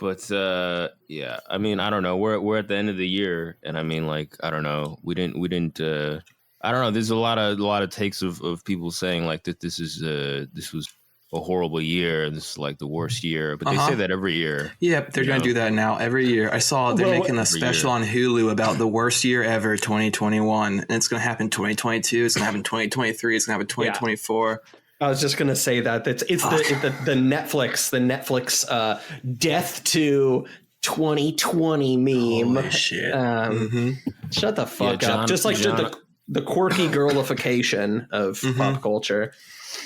But yeah, I mean, I don't know. We're at the end of the year, and I mean, like, I don't know. We didn't. I don't know. There's a lot of takes of people saying like that this was a horrible year and this is like the worst year. But they say that every year. Yeah, they're going to do that now every year. I saw they're making a special on Hulu about the worst year ever, 2021, and it's going to happen 2022. It's going to happen 2023. It's going to happen 2024. Yeah. I was just gonna say that it's the Netflix death to 2020 meme. Holy shit! Shut the fuck up. Just like the quirky girlification of pop culture.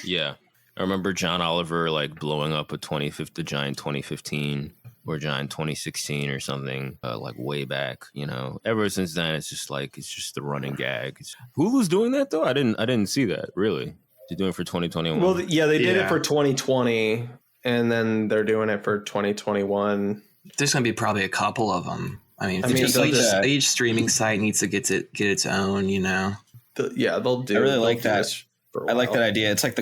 Yeah, I remember John Oliver like blowing up a Giant 2015 or Giant 2016 or something like way back. You know, ever since then it's just the running gag. Hulu's doing that though. I didn't see that really. They're doing it for 2021. Well, yeah, they did it for 2020, and then they're doing it for 2021. There's going to be probably a couple of them. I mean each streaming site needs to get its own, you know. They'll do. I really like that. I like that idea. It's like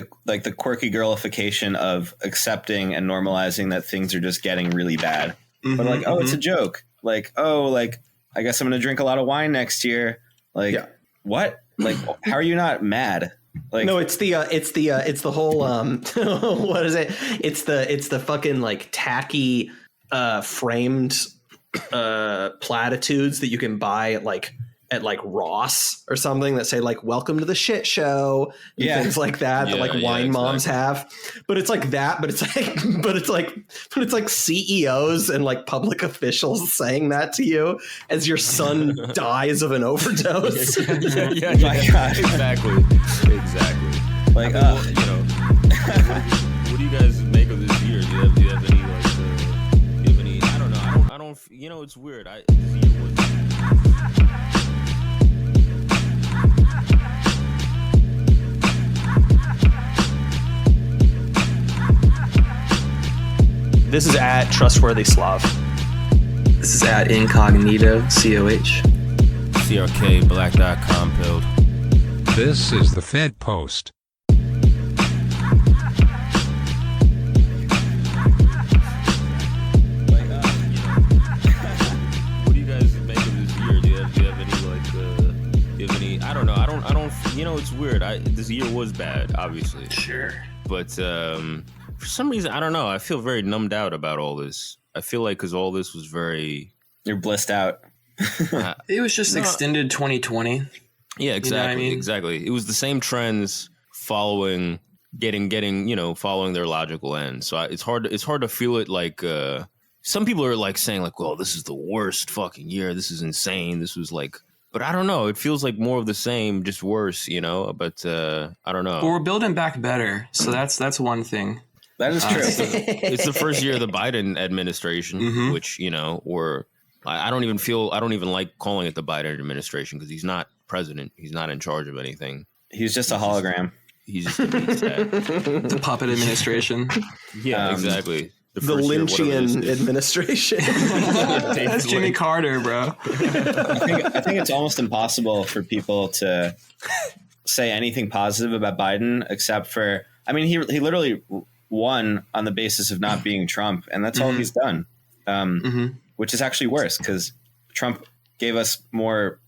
the quirky girlification of accepting and normalizing that things are just getting really bad. But like, it's a joke. Like, I guess I'm going to drink a lot of wine next year. Like, what? Like, how are you not mad? Like, no, it's the whole what is it? It's the fucking like tacky framed platitudes that you can buy at Ross or something that say like "Welcome to the shit show" and things like that that wine moms have. But it's like that. But it's like CEOs and like public officials saying that to you as your son dies of an overdose. Yeah. Exactly. Like, you know, what do you guys make of this year? Do you have any I don't know. I don't. You know, it's weird. This year was. This is at Trustworthy Slav. This is at Incognito, COH. CRK, Black Dot Compilled. This is the Fed Post. What do you guys make of this year? Do you have any? I don't know. I don't. You know, it's weird. This year was bad, obviously. Sure. But for some reason, I don't know. I feel very numbed out about all this. I feel like because all this was very... You're blissed out. It was just extended 2020. Yeah, exactly. You know what I mean? Exactly. It was the same trends following their logical end. So it's hard to feel it like... some people are like saying like, well, this is the worst fucking year. This is insane. This was like... But I don't know. It feels like more of the same, just worse, you know? But I don't know. Well, we're building back better. So that's one thing. That is true. It's the first year of the Biden administration, which, you know, I don't even like calling it the Biden administration because he's not president. He's not in charge of anything. He's just a hologram. He's just a beast. The puppet administration. Yeah, exactly. The Lynchian administration. That's Jimmy Carter, bro. I think it's almost impossible for people to say anything positive about Biden except for, I mean, he literally won on the basis of not being Trump, and that's all he's done, which is actually worse because Trump gave us more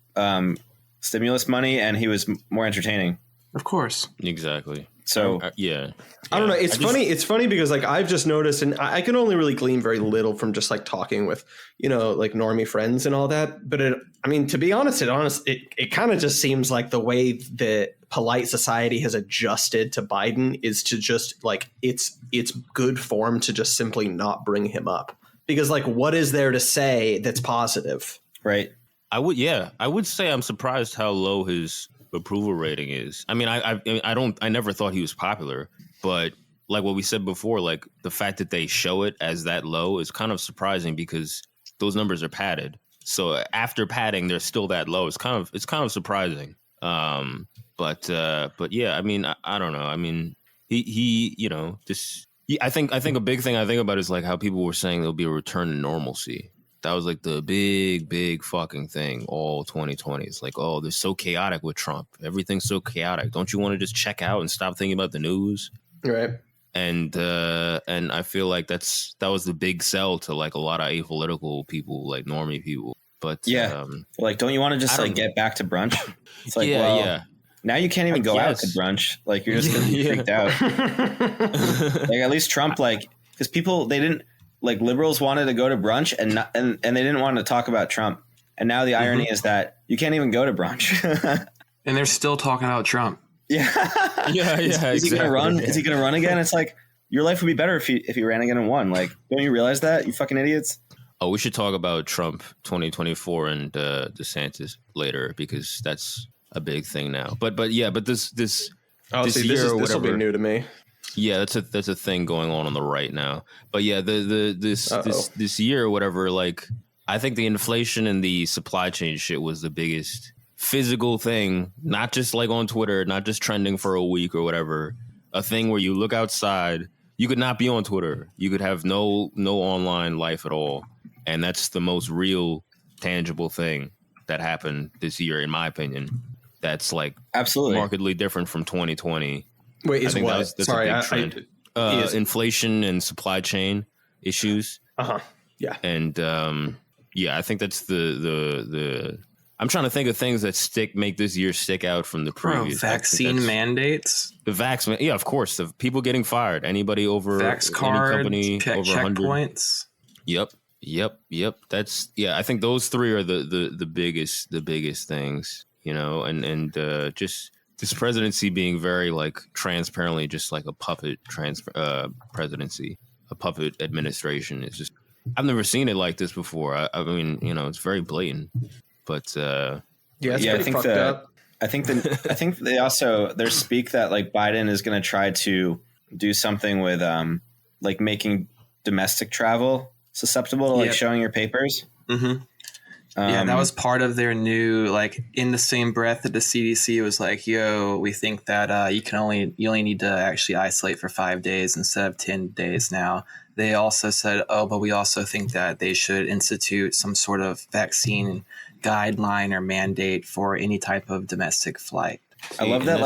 stimulus money and he was more entertaining. Of course. Exactly. So yeah, I don't know. It's funny. It's funny because like I've just noticed, and I can only really glean very little from just like talking with, you know, like normie friends and all that. But to be honest, it kind of just seems like the way that polite society has adjusted to Biden is to just like it's good form to just simply not bring him up because like what is there to say that's positive? Right. I would say I'm surprised how low his approval rating is. I mean, I never thought he was popular, but like what we said before, like the fact that they show it as that low is kind of surprising because those numbers are padded. So after padding, they're still that low. It's kind of surprising. But yeah, I mean, I don't know. I mean, he you know, I think a big thing I think about is like how people were saying there'll be a return to normalcy. That was like the big fucking thing all 2020. It's like, oh, they're so chaotic with Trump. Everything's so chaotic. Don't you want to just check out and stop thinking about the news? Right. And I feel like that was the big sell to like a lot of apolitical people, like normie people. But like, don't you want to just like get back to brunch? It's like, now you can't even go out to brunch. Like, you're just gonna be freaked out. Like, at least Trump, like, because people, they didn't, like, liberals wanted to go to brunch and they didn't want to talk about Trump. And now the irony is that you can't even go to brunch. And they're still talking about Trump. Yeah. Is he gonna run? Is he gonna run again? It's like, your life would be better if he ran again and won. Like, don't you realize that, you fucking idiots? Oh, we should talk about Trump 2024 and DeSantis later, because that's a big thing now. But this year this will be new to me. Yeah, that's a thing going on the right now. But yeah, this year or whatever, like, I think the inflation and the supply chain shit was the biggest physical thing, not just like on Twitter, not just trending for a week or whatever. A thing where you look outside, you could not be on Twitter. You could have no online life at all. And that's the most real, tangible thing that happened this year, in my opinion. That's like absolutely markedly different from 2020. Wait, is what? That's a big trend. Inflation and supply chain issues. Yeah. And I think that's the. I'm trying to think of things that make this year stick out from the previous. Vaccine mandates. The vaccine, yeah, of course. The people getting fired. Anybody over Vax cards, any company over 100 checkpoints. Yep. That's I think those three are the biggest things, you know, and just this presidency being very like transparently just like a puppet presidency, a puppet administration. It's just, I've never seen it like this before. I mean, you know, it's very blatant, but I think I think they also, there's speak that like Biden is going to try to do something with like making domestic travel susceptible to like showing your papers. Mm-hmm. That was part of their new, like, in the same breath that the CDC was like, yo, we think that you only need to actually isolate for 5 days instead of 10 days now. They also said, but we also think that they should institute some sort of vaccine guideline or mandate for any type of domestic flight. I love that.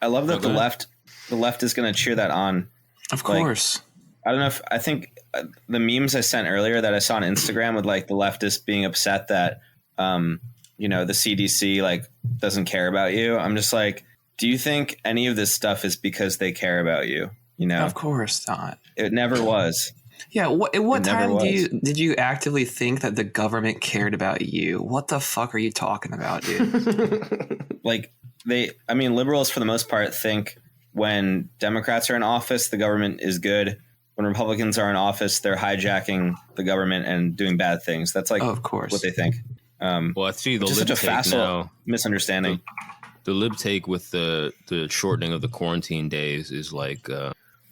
The left is going to cheer that on. Of course. I don't know if, I think the memes I sent earlier that I saw on Instagram with like the leftists being upset that, you know, the CDC like doesn't care about you. I'm just like, do you think any of this stuff is because they care about you? You know, of course not. It never was. Yeah. At what time did you actively think that the government cared about you? What the fuck are you talking about, dude? Like liberals for the most part think when Democrats are in office, the government is good. When Republicans are in office, they're hijacking the government and doing bad things. That's like, of course, what they think. Well, I see the lib take now. Misunderstanding. The lib take with the shortening of the quarantine days is like,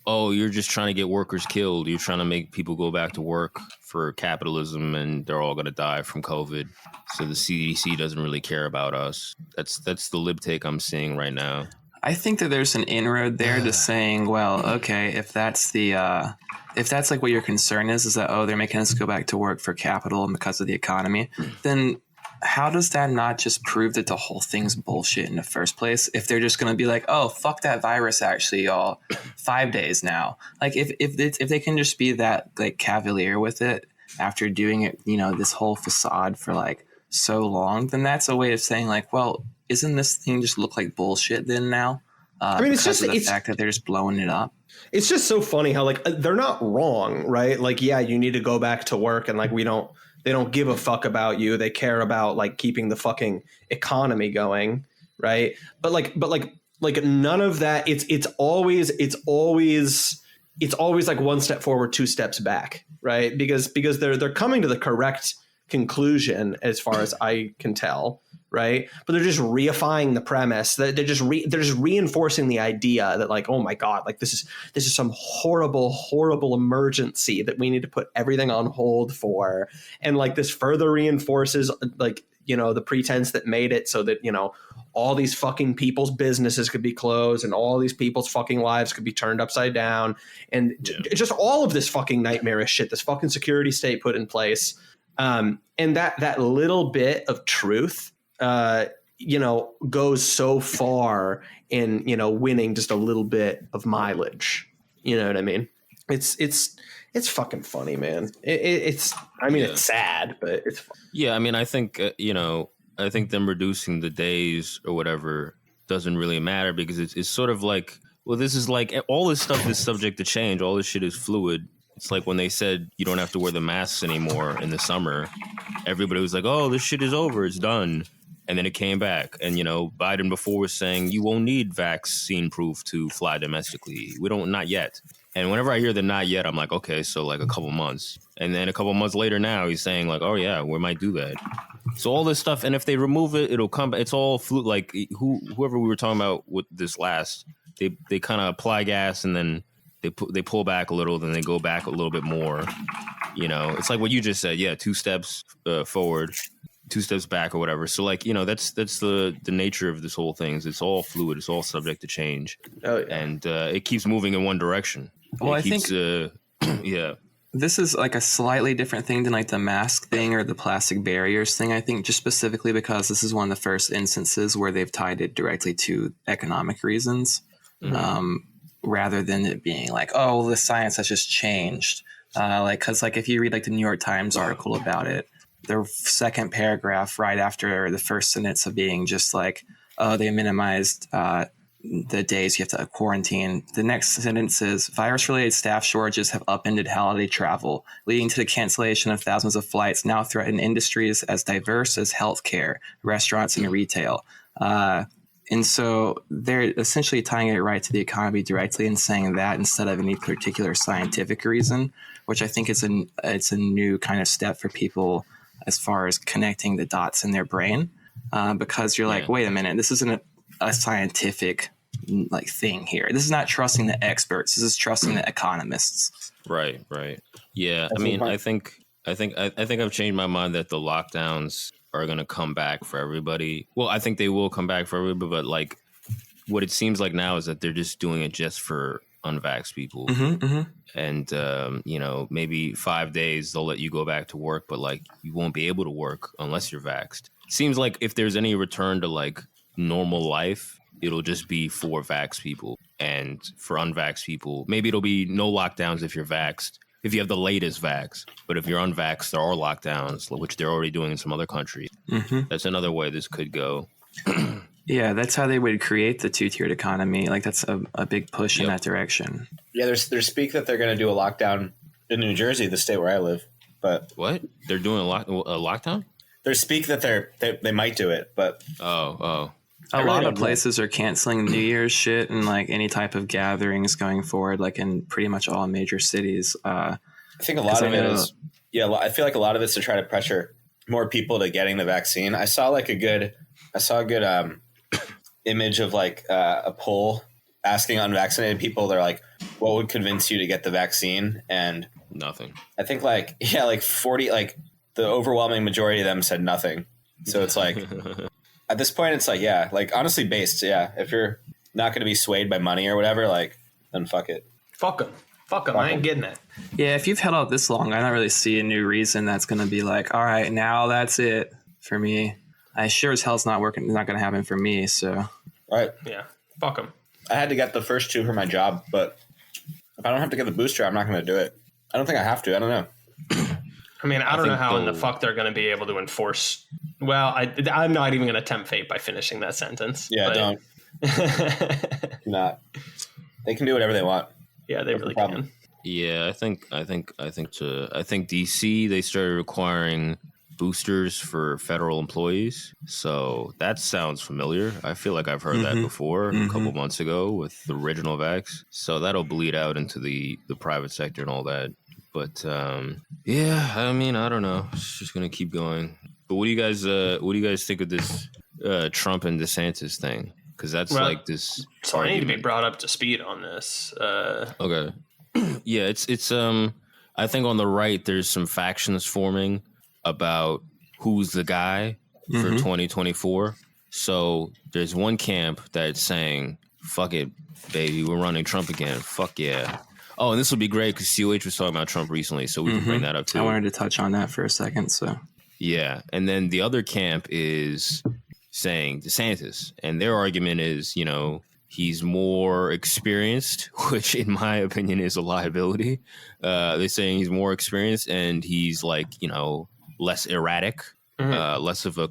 you're just trying to get workers killed. You're trying to make people go back to work for capitalism, and they're all going to die from COVID. So the CDC doesn't really care about us. That's the lib take I'm seeing right now. I think that there's an inroad there to saying, well, okay, if that's like what your concern is that, they're making us go back to work for capital and because of the economy, then how does that not just prove that the whole thing's bullshit in the first place? If they're just going to be like, oh, fuck that virus, actually, y'all, 5 days now. Like if they can just be that like cavalier with it after doing it, you know, this whole facade for like so long, then that's a way of saying like, well, isn't this thing just look like bullshit then now? I mean, it's just the fact that they're just blowing it up. It's just so funny how like they're not wrong, right? Like, yeah, you need to go back to work, and like they don't give a fuck about you. They care about like keeping the fucking economy going, right? But like none of that. It's always like one step forward, two steps back, right? Because they're coming to the correct conclusion as far as I can tell. Right. But they're just reifying the premise that they're just reinforcing the idea that like, oh, my God, like this is some horrible emergency that we need to put everything on hold for. And like this further reinforces like, you know, the pretense that made it so that, you know, all these fucking people's businesses could be closed and all these people's fucking lives could be turned upside down. And just all of this fucking nightmarish shit, this fucking security state put in place. And that little bit of truth, you know, goes so far in, you know, winning just a little bit of mileage. You know what I mean? It's fucking funny, man. It's sad, but it's fun. Yeah, I mean, I think I think them reducing the days or whatever doesn't really matter because it's sort of like, well, this is like all this stuff is subject to change. All this shit is fluid. It's like when they said you don't have to wear the masks anymore in the summer, everybody was like, oh, this shit is over. It's done. And then it came back. And, Biden before was saying you won't need vaccine proof to fly domestically. We don't, not yet. And whenever I hear the not yet, I'm like, okay, so like a couple months. And then a couple months later now, he's saying like, oh, yeah, we might do that. So all this stuff. And if they remove it, it'll come. It's all fluid. Like whoever we were talking about with this last, they kind of apply gas and then they pull back a little, then they go back a little bit more. It's like what you just said. Yeah, 2 steps forward, 2 steps back or whatever. So like, that's the nature of this whole thing. Is it's all fluid. It's all subject to change. Oh, yeah. And it keeps moving in one direction. Well, I think yeah. this is like a slightly different thing than like the mask thing or the plastic barriers thing. I think just specifically because this is one of the first instances where they've tied it directly to economic reasons. Mm-hmm. Rather than it being like, oh, the science has just changed. Because if you read like the New York Times article about it, the second paragraph right after the first sentence of being just like, oh, they minimized the days you have to quarantine. The next sentence is virus-related staff shortages have upended holiday travel, leading to the cancellation of thousands of flights, now threaten industries as diverse as healthcare, restaurants, and retail. And so they're essentially tying it right to the economy directly and saying that instead of any particular scientific reason, which I think it's a new kind of step for people as far as connecting the dots in their brain, because you're like, wait a minute, this isn't a scientific like thing here. This is not trusting the experts. This is trusting the economists. Right. Yeah, I mean, I think I've changed my mind that the lockdowns are going to come back for everybody. Well, I think they will come back for everybody, but like what it seems like now is that they're just doing it just for unvaxxed people. Mm-hmm, mm-hmm. And, maybe 5 days they'll let you go back to work, but like you won't be able to work unless you're vaxxed. Seems like if there's any return to like normal life, it'll just be for vaxxed people, and for unvaxxed people, maybe it'll be no lockdowns if you're vaxxed. If you have the latest vax, but if you're unvaxxed, there are lockdowns, which they're already doing in some other countries. Mm-hmm. That's another way this could go. Yeah, that's how they would create the 2-tiered economy. Like that's a big push in that direction. Yeah, there's speak that they're going to do a lockdown in New Jersey, the state where I live. But what? They're doing a lockdown? There's speak that they might do it, but oh. A lot of places are canceling New Year's shit and like any type of gatherings going forward, like in pretty much all major cities. I think a lot of it is, I feel like a lot of it's to try to pressure more people to getting the vaccine. I saw a good image of like a poll asking unvaccinated people. They're like, what would convince you to get the vaccine? And nothing. I think 40, like the overwhelming majority of them said nothing. So it's like, at this point, it's like, honestly based. Yeah. If you're not going to be swayed by money or whatever, like, then fuck it. Fuck them. I ain't getting it. Yeah. If you've held out this long, I don't really see a new reason that's going to be like, all right, now that's it for me. I sure as hell's not working. It's not going to happen for me. So. Right. Yeah. Fuck them. I had to get the first 2 for my job, but if I don't have to get the booster, I'm not going to do it. I don't think I have to. I don't know. I mean, I don't know how in the fuck they're going to be able to enforce. Well, I'm not even going to tempt fate by finishing that sentence. Yeah, don't. Not. They can do whatever they want. Yeah, they really can. Yeah, I think DC, they started requiring boosters for federal employees. So that sounds familiar. I feel like I've heard that before a couple months ago with the original vax. So that'll bleed out into the private sector and all that. But yeah, I mean, I don't know. It's just gonna keep going. But what do you guys think of this Trump and DeSantis thing? Because that's like this. So I need to be brought up to speed on this. Okay. Yeah, it's I think on the right there's some factions forming about who's the guy for 2024. So there's one camp that's saying, "Fuck it, baby, we're running Trump again. Fuck yeah." Oh, and this will be great because COH was talking about Trump recently, so we can bring that up too. I wanted to touch on that for a second. So yeah, and then the other camp is saying DeSantis, and their argument is, He's more experienced, which in my opinion is a liability. They're saying he's more experienced and he's like, less erratic, less of a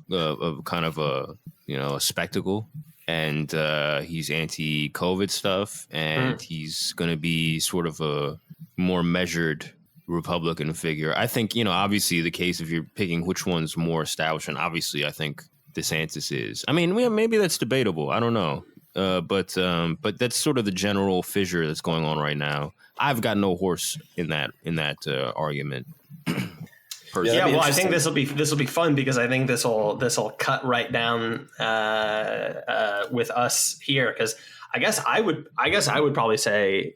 kind of a, a spectacle. And he's anti-COVID stuff, and he's going to be sort of a more measured Republican figure. I think, obviously the case if you're picking which one's more established, and obviously I think DeSantis is. I mean, maybe that's debatable. I don't know. But that's sort of the general fissure that's going on right now. I've got no horse in that argument. Yeah, well, I think this will be fun because I think this will cut right down with us here, because I guess I would probably say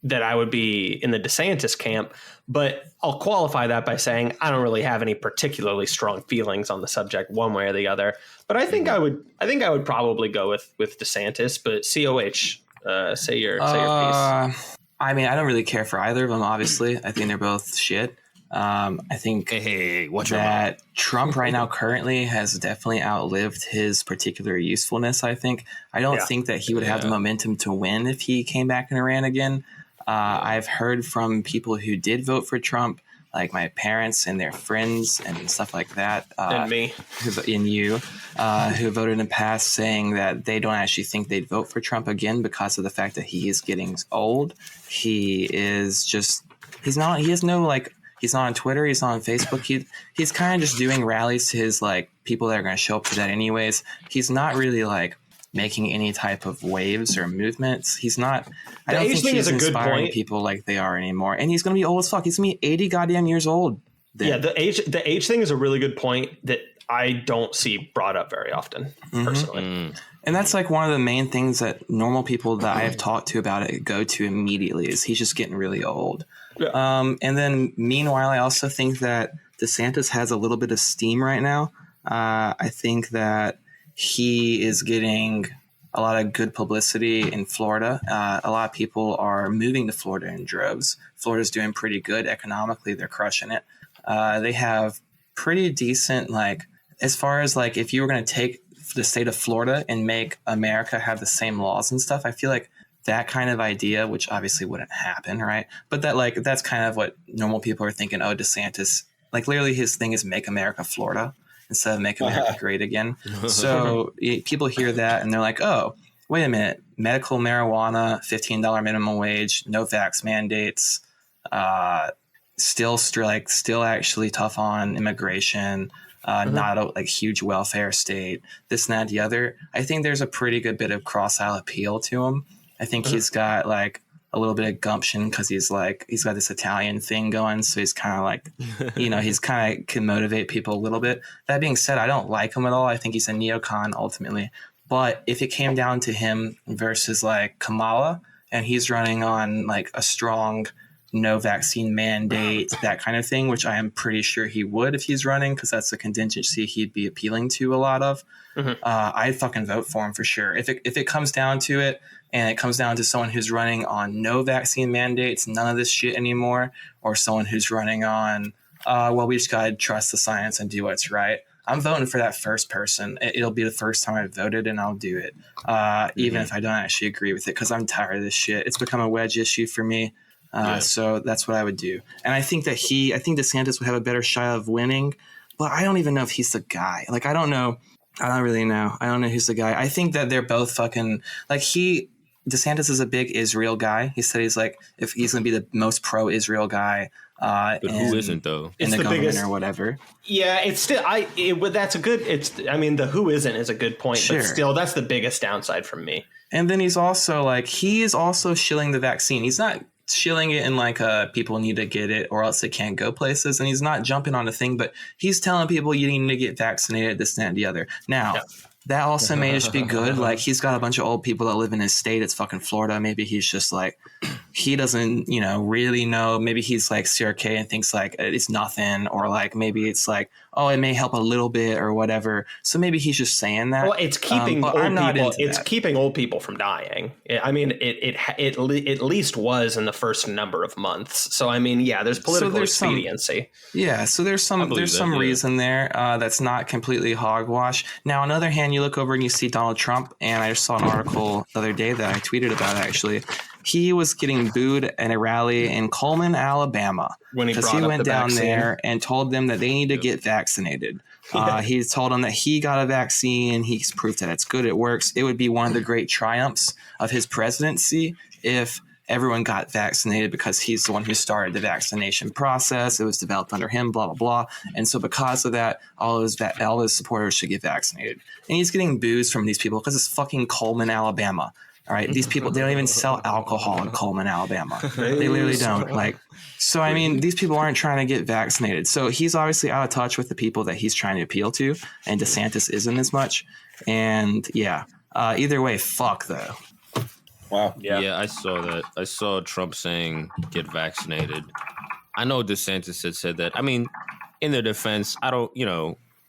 that I would be in the DeSantis camp, but I'll qualify that by saying I don't really have any particularly strong feelings on the subject one way or the other. But I think I would probably go with DeSantis. But COH, say your piece. I mean, I don't really care for either of them. Obviously, I think they're both shit. I think that Trump right now currently has definitely outlived his particular usefulness. I don't think that he would have the momentum to win if he came back and ran again. I've heard from people who did vote for Trump, like my parents and their friends and stuff like that. And me. Who voted in the past, saying that they don't actually think they'd vote for Trump again because of the fact that he is getting old. He has no like. He's not on Twitter. He's not on Facebook. He's kind of just doing rallies to his like people that are going to show up to that anyways. He's not really like making any type of waves or movements. He's not. I don't think he's inspiring people like they are anymore. And he's going to be old as fuck. He's going to be 80 goddamn years old then. Yeah, the age thing is a really good point that I don't see brought up very often personally. And that's like one of the main things that normal people that I have talked to about it go to immediately is he's just getting really old. Yeah. And then meanwhile, I also think that DeSantis has a little bit of steam right now. I think that he is getting a lot of good publicity in Florida. A lot of people are moving to Florida in droves. Florida's doing pretty good economically. They're crushing it. They have pretty decent, like, as far as like if you were going to take the state of Florida and make America have the same laws and stuff, I feel like that kind of idea, which obviously wouldn't happen, right? But that like that's kind of what normal people are thinking. Oh, DeSantis, like literally his thing is make America Florida instead of make America great again. So people hear that and they're like, oh, wait a minute, medical marijuana, $15 minimum wage, no vax mandates, still actually tough on immigration. Not a like huge welfare state, this and that, the other. I think there's a pretty good bit of cross-aisle appeal to him. I think he's got like a little bit of gumption because he's got this Italian thing going. So he's kind of like, he's kind of can motivate people a little bit. That being said, I don't like him at all. I think he's a neocon ultimately. But if it came down to him versus like Kamala and he's running on like a strong no vaccine mandate, that kind of thing, which I am pretty sure he would if he's running because that's a contingency he'd be appealing to a lot of. I'd fucking vote for him for sure. If it comes down to it and it comes down to someone who's running on no vaccine mandates, none of this shit anymore, or someone who's running on, we just got to trust the science and do what's right, I'm voting for that first person. It'll be the first time I've voted and I'll do it, even if I don't actually agree with it because I'm tired of this shit. It's become a wedge issue for me. So that's what I would do. And I think DeSantis would have a better shot of winning, but I don't even know if he's the guy. Like, I don't know. I don't really know. I don't know who's the guy. I think that they're both fucking like DeSantis is a big Israel guy. He said he's like, if he's going to be the most pro-Israel guy. But who isn't though? In the government biggest, or whatever. Yeah, it's still, that's a good, the who isn't is a good point, sure. But still that's the biggest downside from me. And then he's also shilling the vaccine. He's not shilling it in like people need to get it or else they can't go places, and he's not jumping on a thing, but he's telling people you need to get vaccinated, this and that and the other. Now that also may just be good. Like he's got a bunch of old people that live in his state. It's fucking Florida. Maybe he's just like, he doesn't, really know. Maybe he's like CRK and thinks like it's nothing, or like maybe it's like, oh, it may help a little bit or whatever. So maybe he's just saying that. Well, it's keeping old people. It's keeping old people from dying. I mean, it at least was in the first number of months. So I mean, yeah, there's political expediency. So there's some reason there that's not completely hogwash. Now, on the other hand, you look over and you see Donald Trump, and I just saw an article the other day that I tweeted about actually. He was getting booed at a rally in Coleman, Alabama, because he went down there and told them that they need to get vaccinated. He told them that he got a vaccine. He's proof that it's good. It works. It would be one of the great triumphs of his presidency if everyone got vaccinated, because he's the one who started the vaccination process. It was developed under him, blah, blah, blah. And so because of that, all his supporters should get vaccinated. And he's getting boos from these people because it's fucking Coleman, Alabama. All right, these people, they don't even sell alcohol in Coleman, Alabama. They literally don't. So I mean, these people aren't trying to get vaccinated. So he's obviously out of touch with the people that he's trying to appeal to, and DeSantis isn't as much. And either way, fuck though. Wow. Yeah, I saw that. I saw Trump saying get vaccinated. I know DeSantis had said that. I mean, in their defense, I'm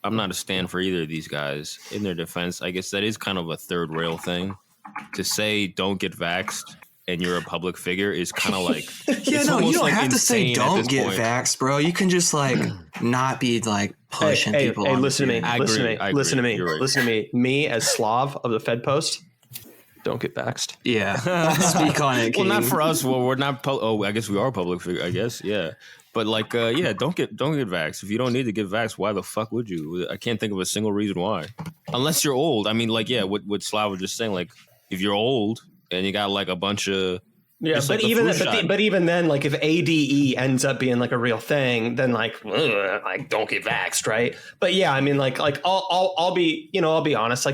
not a stand for either of these guys. In their defense, I guess that is kind of a third rail thing. To say don't get vaxxed and you're a public figure is kind of like you don't have to say don't get vaxxed, bro. You can just not be pushing people. Hey, listen to me. Listen to me. Me as Slav of the Fed Post, don't get vaxxed. Yeah, speak on it. King. Well, not for us. Well, we're not. I guess we are a public figure. I guess, yeah. But don't get vaxxed. If you don't need to get vaxxed, why the fuck would you? I can't think of a single reason why, unless you're old. I mean, what Slav was just saying, if you're old and you got a bunch of but even then, if ADE ends up being a real thing, then don't get vaxxed, right? But yeah, I mean I'll be honest,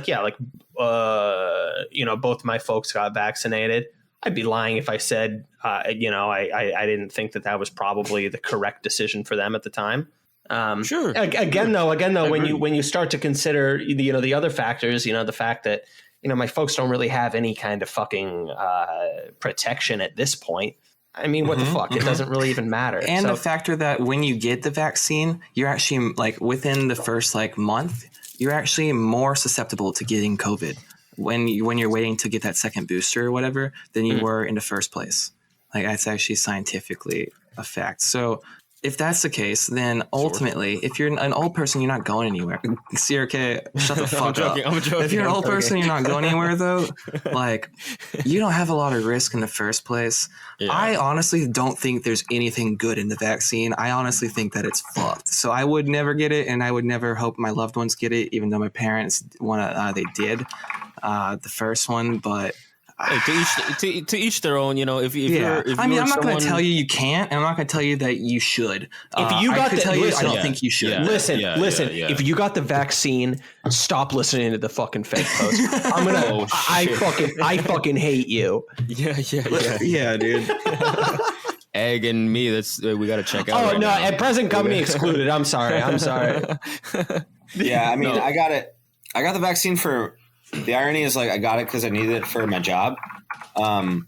both my folks got vaccinated. I'd be lying if I said I didn't think that was probably the correct decision for them at the time. Sure. Again though, when you start to consider the other factors, the fact that my folks don't really have any kind of fucking protection at this point. I mean, what the fuck? It doesn't really even matter. And the factor that when you get the vaccine, you're actually within the first month, you're actually more susceptible to getting COVID when you're waiting to get that second booster or whatever than you were in the first place. That's actually scientifically a fact. So if that's the case, then ultimately, if you're an old person, you're not going anywhere. CRK, shut the fuck up. I'm joking. If you're an old person, you're not going anywhere, though. You don't have a lot of risk in the first place. Yeah. I honestly don't think there's anything good in the vaccine. I honestly think that it's fucked. So I would never get it, and I would never hope my loved ones get it, even though my parents they did the first one, but. Hey, to each their own, if I'm not going to tell you can't, and I'm not going to tell you that you should. If you got I don't think you should. Listen. If you got the vaccine, stop listening to the fucking Fed Post. I'm gonna. I fucking hate you. Yeah, dude. Egg and me. We got to check out. Oh right no, now. at present company excluded. I'm sorry. Yeah, I mean, I got it. I got the vaccine for. The irony is I got it because I needed it for my job. Same,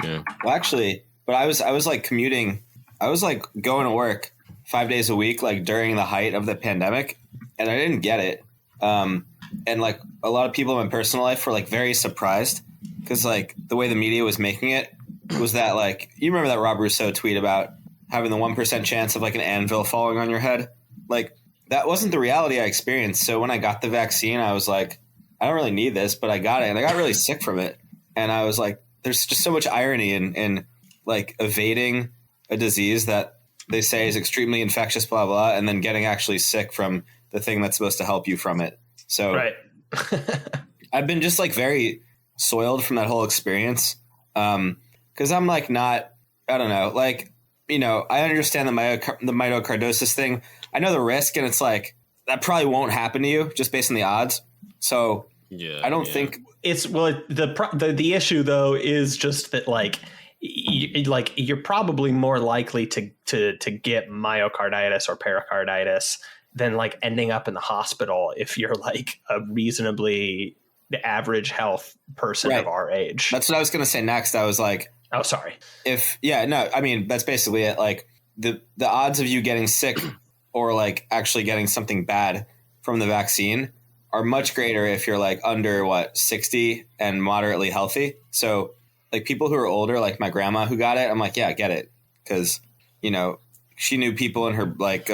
yeah. Well, actually, but I was commuting. I was going to work 5 days a week, during the height of the pandemic, and I didn't get it. And a lot of people in my personal life were very surprised because the way the media was making it was that you remember that Rob Rousseau tweet about having the 1% chance of an anvil falling on your head? That wasn't the reality I experienced. So when I got the vaccine, I was I don't really need this, but I got it, and I got really sick from it. And I was there's just so much irony in evading a disease that they say is extremely infectious, blah, blah, and then getting actually sick from the thing that's supposed to help you from it. So right. I've been just very soiled from that whole experience. Cause I'm not, I don't know, I understand the myocardosis thing. I know the risk, and it's that probably won't happen to you just based on the odds. So I don't think it's the issue though is just that you're probably more likely to get myocarditis or pericarditis than ending up in the hospital if you're a reasonably average health person of our age. That's what I was going to say next. I was Oh, sorry. I mean, that's basically it. Like the odds of you getting sick or like actually getting something bad from the vaccine are much greater if you're like under 60 and moderately healthy. So like people who are older, like my grandma who got it, I'm like, yeah, get it. Cause she knew people in her, like,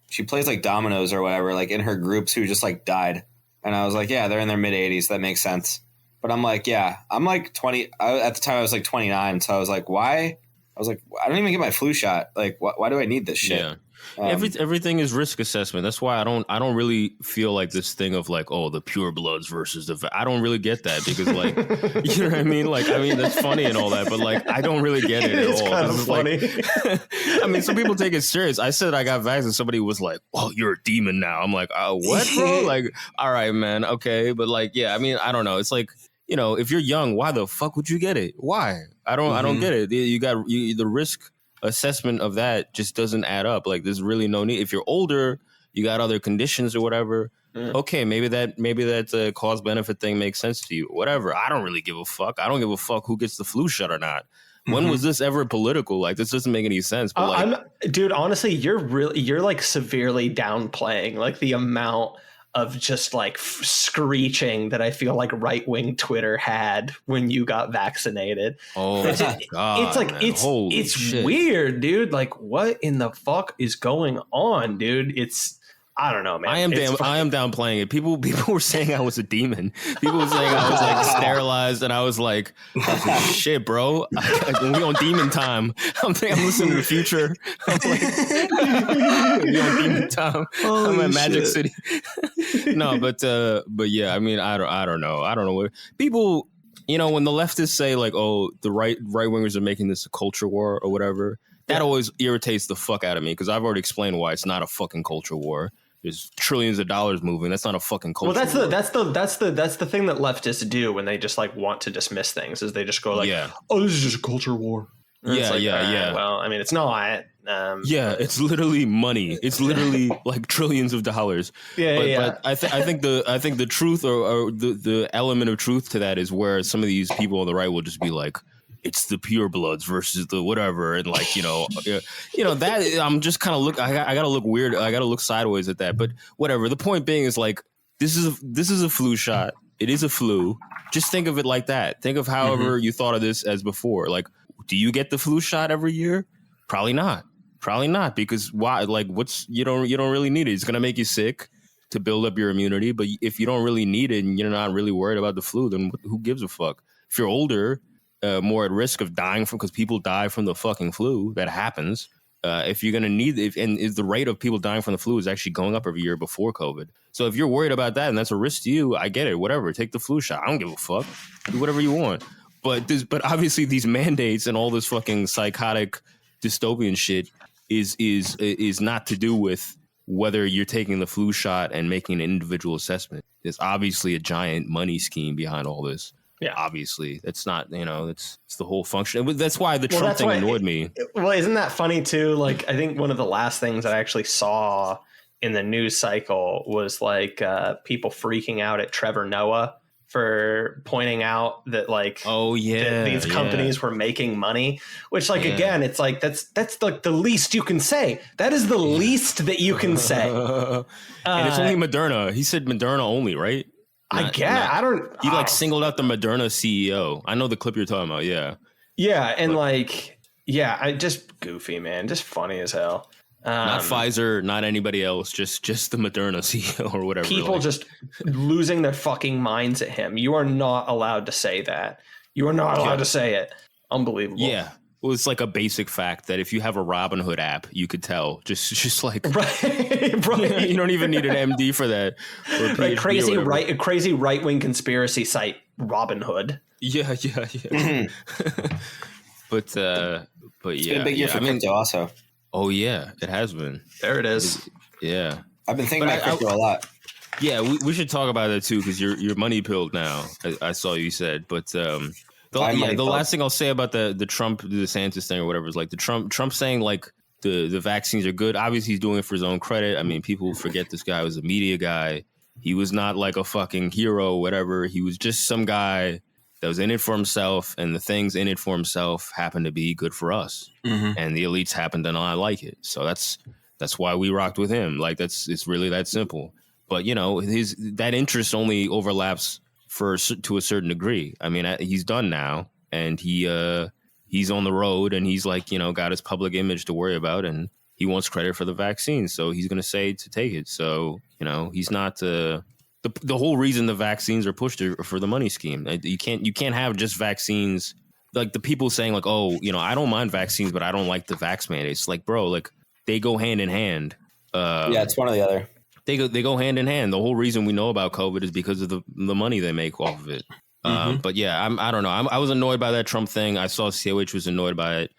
she plays like dominoes or whatever, like in her groups who just like died. And I was like, yeah, they're in their mid 80s. That makes sense. But I'm like, yeah, I'm like 20. At the time I was like 29. So I was like, why? I was like, I don't even get my flu shot. Like, why do I need this shit? Yeah. Everything is risk assessment. That's why I don't really feel like this thing of like, oh, the pure bloods versus I don't really get that because like, you know what I mean? Like, I mean, that's funny and all that, but like, I don't really get it at all. Kind of funny. Like, I mean, some people take it serious. I said I got vaccinated. Somebody was like, oh, you're a demon now. I'm like, what, bro? Like, all right, man. Okay. But like, yeah, I mean, I don't know. It's like, if you're young, why the fuck would you get it? Why? I don't get it. You got the risk assessment of that just doesn't add up. Like there's really no need. If you're older, you got other conditions or whatever. Okay, maybe that cost benefit thing makes sense to you. Whatever. I don't really give a fuck. I don't give a fuck who gets the flu shot or not. When was this ever political? Like this doesn't make any sense. But like, dude, honestly, you're like severely downplaying like the amount of just like screeching that I feel like right-wing Twitter had when you got vaccinated. Oh my God, it's like, man. It's shit. Weird, dude. Like what in the fuck is going on, dude? I don't know, man. I am downplaying it. People were saying I was a demon. People were saying I was like sterilized, and I was like shit, bro. When we on demon time, I'm listening to the future. I'm like, we on demon time. I'm at Magic City. No, but yeah, I mean, I don't know. I don't know what people. When the leftists say like, oh, the right wingers are making this a culture war or whatever, that always irritates the fuck out of me because I've already explained why it's not a fucking culture war. There's trillions of dollars moving. That's not a fucking culture. Well, that's the thing that leftists do when they just like want to dismiss things is they just go like, oh, this is just a culture war. Yeah. Well, I mean, it's not. It's literally money. It's literally like trillions of dollars. But I think the truth or the element of truth to that is where some of these people on the right will just be like, it's the pure bloods versus the whatever, and like that I'm just kind of look. I gotta look weird. I gotta look sideways at that. But whatever. The point being is like this is a flu shot. It is a flu. Just think of it like that. Think of however you thought of this as before. Like, do you get the flu shot every year? Probably not. Because why? Like, you don't really need it. It's gonna make you sick to build up your immunity. But if you don't really need it and you're not really worried about the flu, then who gives a fuck? If you're older. More at risk of dying because people die from the fucking flu. That happens. If you're gonna need the rate of people dying from the flu is actually going up every year before COVID. So if you're worried about that and that's a risk to you, I get it. Whatever, take the flu shot. I don't give a fuck. Do whatever you want. But obviously these mandates and all this fucking psychotic dystopian shit is not to do with whether you're taking the flu shot and making an individual assessment. There's obviously a giant money scheme behind all this. Yeah, obviously, it's not. It's the whole function. That's why the Trump thing annoyed me. Well, isn't that funny too? Like, I think one of the last things I actually saw in the news cycle was like people freaking out at Trevor Noah for pointing out that like, these companies were making money. Which, like, again, it's like that's like the least you can say. That is the least that you can say. And it's only Moderna. He said Moderna only, right? I don't. He like singled out the Moderna CEO. I know the clip you're talking about. Yeah, and I just goofy, man, just funny as hell. Not Pfizer, not anybody else, just the Moderna CEO or whatever. People just losing their fucking minds at him. You are not allowed to say that. You are not allowed to say it. Unbelievable. Yeah. Well, it's like a basic fact that if you have a Robinhood app, you could tell. Just like right. You don't even need an MD for that. Right, crazy right wing conspiracy site Robinhood. Yeah. But it's been a big year for crypto also. Oh yeah, it has been. There it is. Yeah, I've been thinking about crypto a lot. Yeah, we should talk about that too because you're money pilled now. I saw you said, but the last thing I'll say about the Trump, the DeSantis thing or whatever is like the Trump saying like the vaccines are good. Obviously, he's doing it for his own credit. I mean, people forget this guy was a media guy. He was not like a fucking hero or whatever. He was just some guy that was in it for himself, and the things in it for himself happen to be good for us, and the elites happen to not like it. So that's why we rocked with him. Like it's really that simple. But that interest only overlaps to a certain degree. I mean, he's done now, and he's on the road, and he's like got his public image to worry about, and he wants credit for the vaccine, so he's going to say to take it. So he's not the whole reason the vaccines are pushed for the money scheme. You can't have just vaccines. Like the people saying like, oh, I don't mind vaccines, but I don't like the vax mandates. Like, bro, like they go hand in hand. Yeah, it's one or the other. They go hand in hand. The whole reason we know about COVID is because of the money they make off of it. But yeah, I don't know. I was annoyed by that Trump thing. I saw COH was annoyed by it.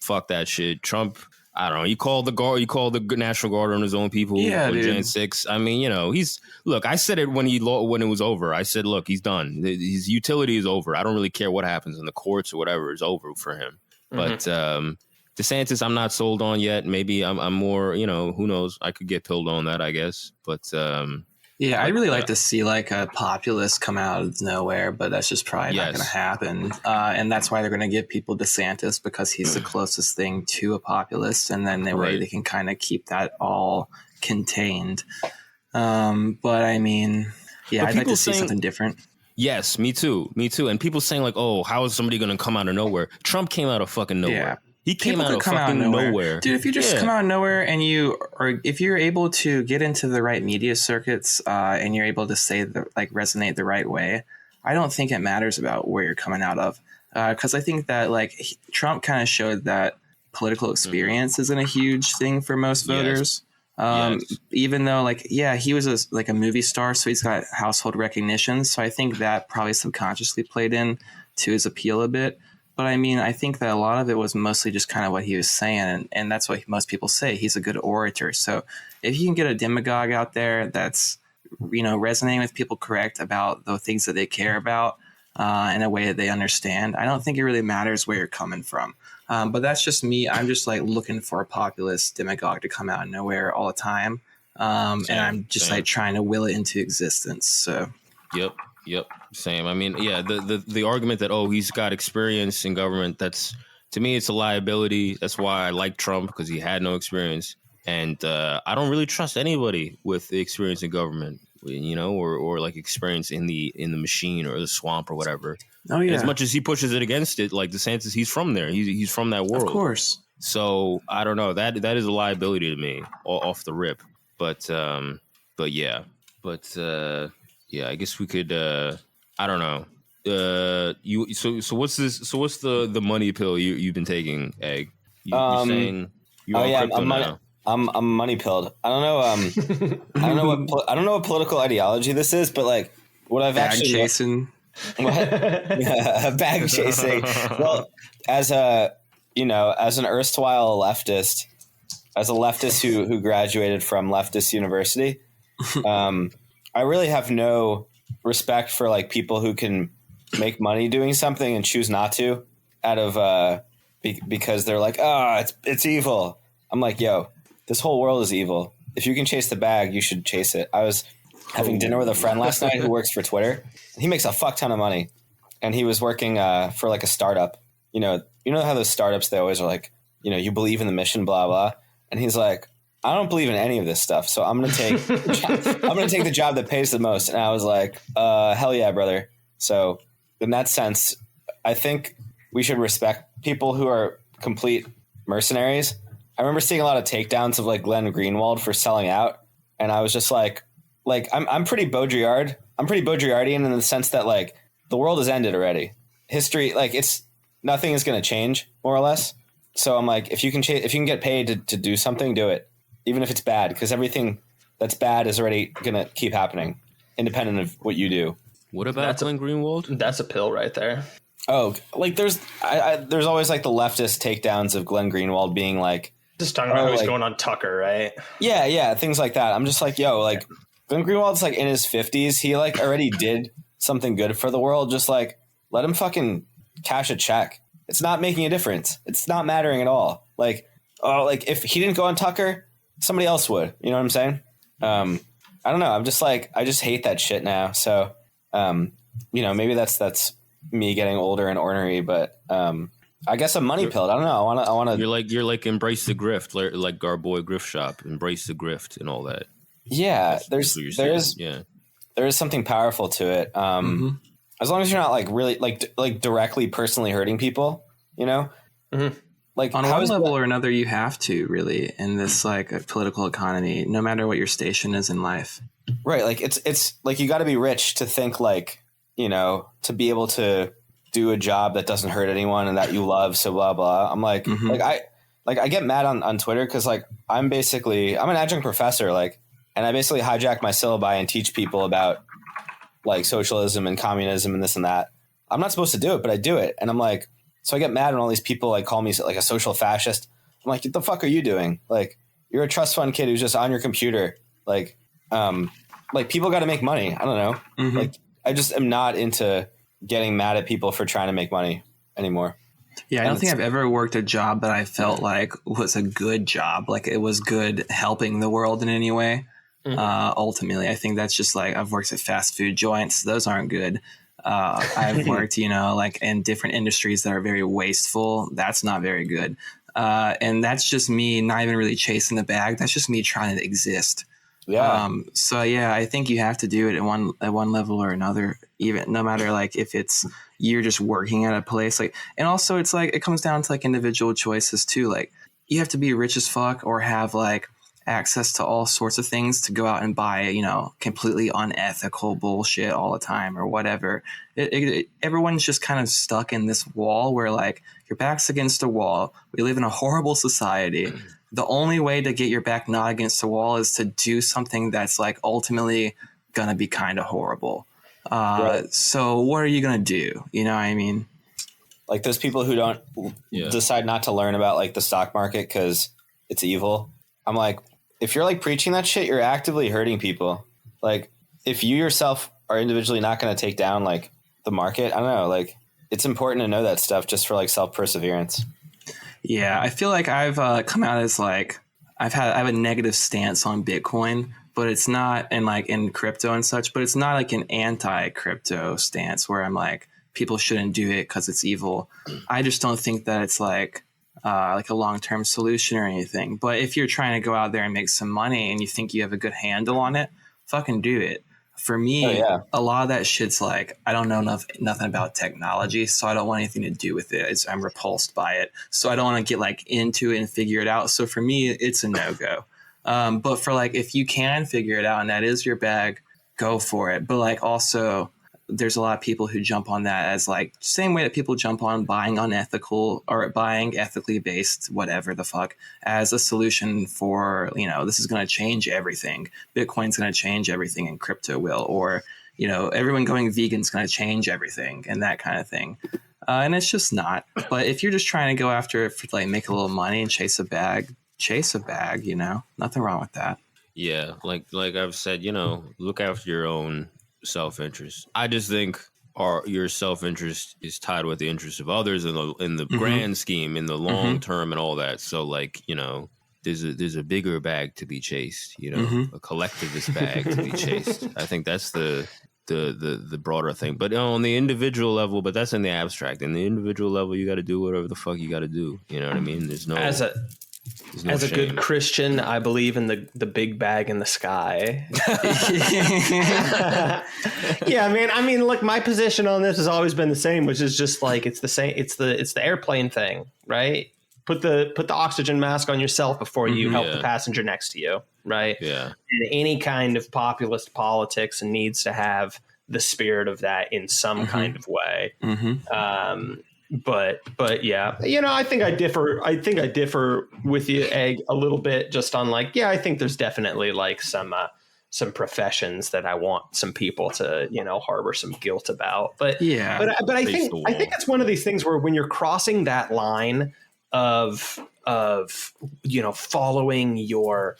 Fuck that shit. Trump. I don't know. You call the National Guard on his own people. Yeah, on dude. Jan 6. I mean, look. I said it when it was over. I said, look, he's done. His utility is over. I don't really care what happens in the courts or whatever is over for him. But DeSantis, I'm not sold on yet. Maybe I'm more. Who knows? I could get pilled on that, I guess. But yeah, I'd really like to see like a populist come out of nowhere, but that's just probably not going to happen. And that's why they're going to give people DeSantis, because he's the closest thing to a populist, and then that way they can kind of keep that all contained. But I mean, yeah, I'd like to see something different. Yes, me too. And people saying like, oh, how is somebody going to come out of nowhere? Trump came out of fucking nowhere. Yeah. He came out of fucking nowhere. Dude, if you just come out of nowhere and if you're able to get into the right media circuits and you're able to resonate the right way, I don't think it matters about where you're coming out of. Because I think that Trump kind of showed that political experience isn't a huge thing for most voters. Even though he was a movie star, so he's got household recognition. So I think that probably subconsciously played in to his appeal a bit. But I mean, I think that a lot of it was mostly just kind of what he was saying. And that's what most people say. He's a good orator. So if you can get a demagogue out there that's, resonating with people correct about the things that they care about in a way that they understand, I don't think it really matters where you're coming from. But that's just me. I'm just looking for a populist demagogue to come out of nowhere all the time. And I'm just trying to will it into existence. So, Yep. Same. I mean, yeah, the argument that, oh, he's got experience in government, to me, it's a liability. That's why I like Trump, because he had no experience. And I don't really trust anybody with the experience in government, or experience in the machine or the swamp or whatever. Oh, yeah. And as much as he pushes it against it, like DeSantis, he's from there. He's from that world. Of course. So I don't know. That is a liability to me off the rip. But yeah. Yeah, I guess we could. I don't know. So what's this? So what's the money pill you've been taking, Egg? You're saying you're on crypto now. I'm money pilled. I don't know. I don't know what political ideology this is, but what I've actually chasing. What? Yeah, bag chasing. Well, as an erstwhile leftist, as a leftist who graduated from leftist university. I really have no respect for people who can make money doing something and choose not to out of because they're like, it's evil. I'm like, yo, this whole world is evil. If you can chase the bag, you should chase it. I was having dinner with a friend last night who works for Twitter. He makes a fuck ton of money, and he was working for a startup. You know how those startups, they always are like, you believe in the mission, blah blah. And he's like, I don't believe in any of this stuff, so I'm gonna take the job that pays the most. And I was like, hell yeah, brother. So in that sense, I think we should respect people who are complete mercenaries. I remember seeing a lot of takedowns of Glenn Greenwald for selling out, and I was just like I'm pretty Baudrillard. I'm pretty Baudrillardian in the sense that the world has ended already. History, nothing is gonna change, more or less. So I'm like, if you can get paid to do something, do it. Even if it's bad, because everything that's bad is already going to keep happening, independent of what you do. What about Glenn Greenwald? That's a pill right there. Oh, there's always the leftist takedowns of Glenn Greenwald being just talking about who's going on Tucker, right? Yeah, things like that. I'm just Glenn Greenwald's in his 50s. He already did something good for the world. Just let him fucking cash a check. It's not making a difference. It's not mattering at all. If he didn't go on Tucker, somebody else would. You know what I'm saying? I don't know. I'm just I just hate that shit now. So maybe that's me getting older and ornery, but I guess a money pill. I don't know. I want to. You're like embrace the grift, like Garboy Grift Shop, embrace the grift and all that. Yeah, there is something powerful to it. As long as you're not like really like directly personally hurting people, like on one level or another, you have to really in this like a political economy, no matter what your station is in life. Right. Like it's like you got to be rich to think like, to be able to do a job that doesn't hurt anyone and that you love. So blah, blah. I'm like, I get mad on Twitter because like I'm an adjunct professor, like, and I basically hijack my syllabi and teach people about like socialism and communism and this and that. I'm not supposed to do it, but I do it. And I'm like, so I get mad when all these people like call me like a social fascist. I'm like, what the fuck are you doing? Like, you're a trust fund kid who's just on your computer. Like people got to make money. I don't know. Like, I just am not into getting mad at people for trying to make money anymore. Yeah, I don't think I've ever worked a job that I felt like was a good job. Like it was good helping the world in any way. Ultimately, I think that's just like I've worked at fast food joints. Those aren't good. I've worked, like in different industries that are very wasteful. That's not very good. And that's just me not even really chasing the bag. That's just me trying to exist. Yeah. So yeah, I think you have to do it at one level or another, even no matter like if it's you're just working at a place like, and also it's like, it comes down to like individual choices too. Like you have to be rich as fuck or have like access to all sorts of things to go out and buy, completely unethical bullshit all the time or whatever. Everyone's just kind of stuck in this wall where like your back's against a wall. We live in a horrible society. The only way to get your back not against the wall is to do something that's like ultimately going to be kind of horrible. Right. So what are you going to do? You know what I mean? Like those people who don't decide not to learn about like the stock market because it's evil. I'm like, if you're like preaching that shit, you're actively hurting people. Like if you yourself are individually not going to take down like the market, I don't know, like it's important to know that stuff just for like self-perseverance. Yeah, I feel like I've come out as like I have a negative stance on Bitcoin, but it's not in crypto and such, but it's not like an anti-crypto stance where I'm like people shouldn't do it because it's evil. I just don't think that it's like a long-term solution or anything. But if you're trying to go out there and make some money and you think you have a good handle on it, fucking do it. For me, a lot of that shit's like, I don't know nothing about technology, so I don't want anything to do with it. I'm repulsed by it. So I don't want to get like into it and figure it out. So for me, it's a no-go. But for like, if you can figure it out and that is your bag, go for it. But like also, there's a lot of people who jump on that as like same way that people jump on buying unethical or buying ethically based whatever the fuck as a solution for, this is going to change everything. Bitcoin's going to change everything and crypto will, or, everyone going vegan is going to change everything and that kind of thing. And it's just not. But if you're just trying to go after it for like make a little money and chase a bag, nothing wrong with that. Yeah. Like I've said, look after your own self-interest. I just think your self-interest is tied with the interest of others in the grand scheme, in the long term and all that. So like, there's a bigger bag to be chased, a collectivist bag to be chased. I think that's the broader thing. But on the individual level, but that's in the abstract. In the individual level, you got to do whatever the fuck you got to do. You know what I mean? There's no As a good Christian, I believe in the big bag in the sky. Yeah, man. I mean, look, my position on this has always been the same, which is just like it's the same. It's the airplane thing, right? Put the oxygen mask on yourself before you help the passenger next to you, right? Yeah. And any kind of populist politics needs to have the spirit of that in some kind of way. But yeah, I think I differ with you, Egg, a little bit just on like, I think there's definitely like some professions that I want some people to, harbor some guilt about. But I think it's one of these things where when you're crossing that line of following your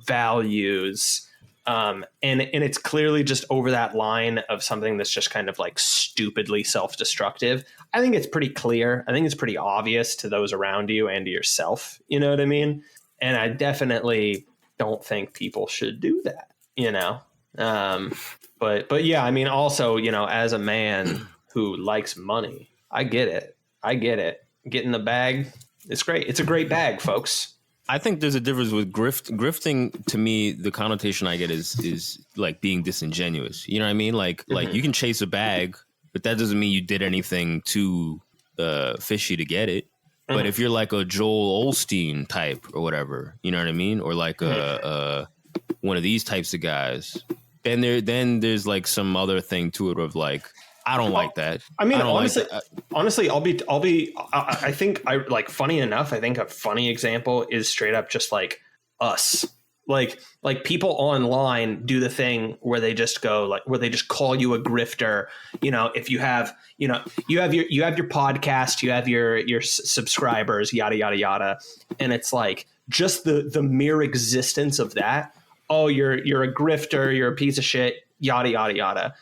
values, and it's clearly just over that line of something that's just kind of like stupidly self-destructive. I think it's pretty clear. I think it's pretty obvious to those around you and to yourself. You know what I mean? And I definitely don't think people should do that. But yeah, I mean, also, you know, as a man who likes money, I get it. Getting the bag, it's great. It's a great bag, folks. I think there's a difference with grifting. To me, the connotation I get is like being disingenuous. You know what I mean? Like you can chase a bag, but that doesn't mean you did anything too fishy to get it. But if you're like a Joel Osteen type or whatever, you know what I mean? Or like one of these types of guys, then there's like some other thing to it of like, I don't like that. I mean, honestly, I think like, funny enough, I think a funny example is straight up just like us. Like people online do the thing where they just go like, where they just call you a grifter. You know, if you have, you know, you have your podcast, you have your subscribers, yada, yada, yada. And it's like just the mere existence of that. Oh, you're a grifter, you're a piece of shit, yada, yada, yada.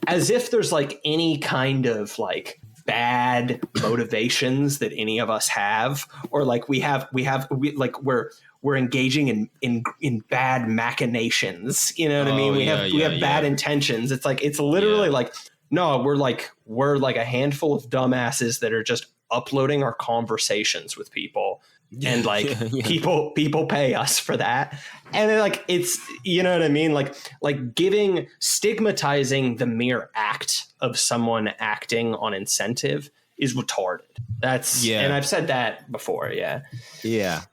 As if there's like any kind of like bad motivations that any of us have, or like we we're engaging in bad machinations. You know what I mean? We have bad intentions. It's like, it's literally like, no, we're like a handful of dumbasses that are just uploading our conversations with people. And like people pay us for that. And then like, it's, you know what I mean? Like stigmatizing the mere act of someone acting on incentive is retarded. And I've said that before. Yeah.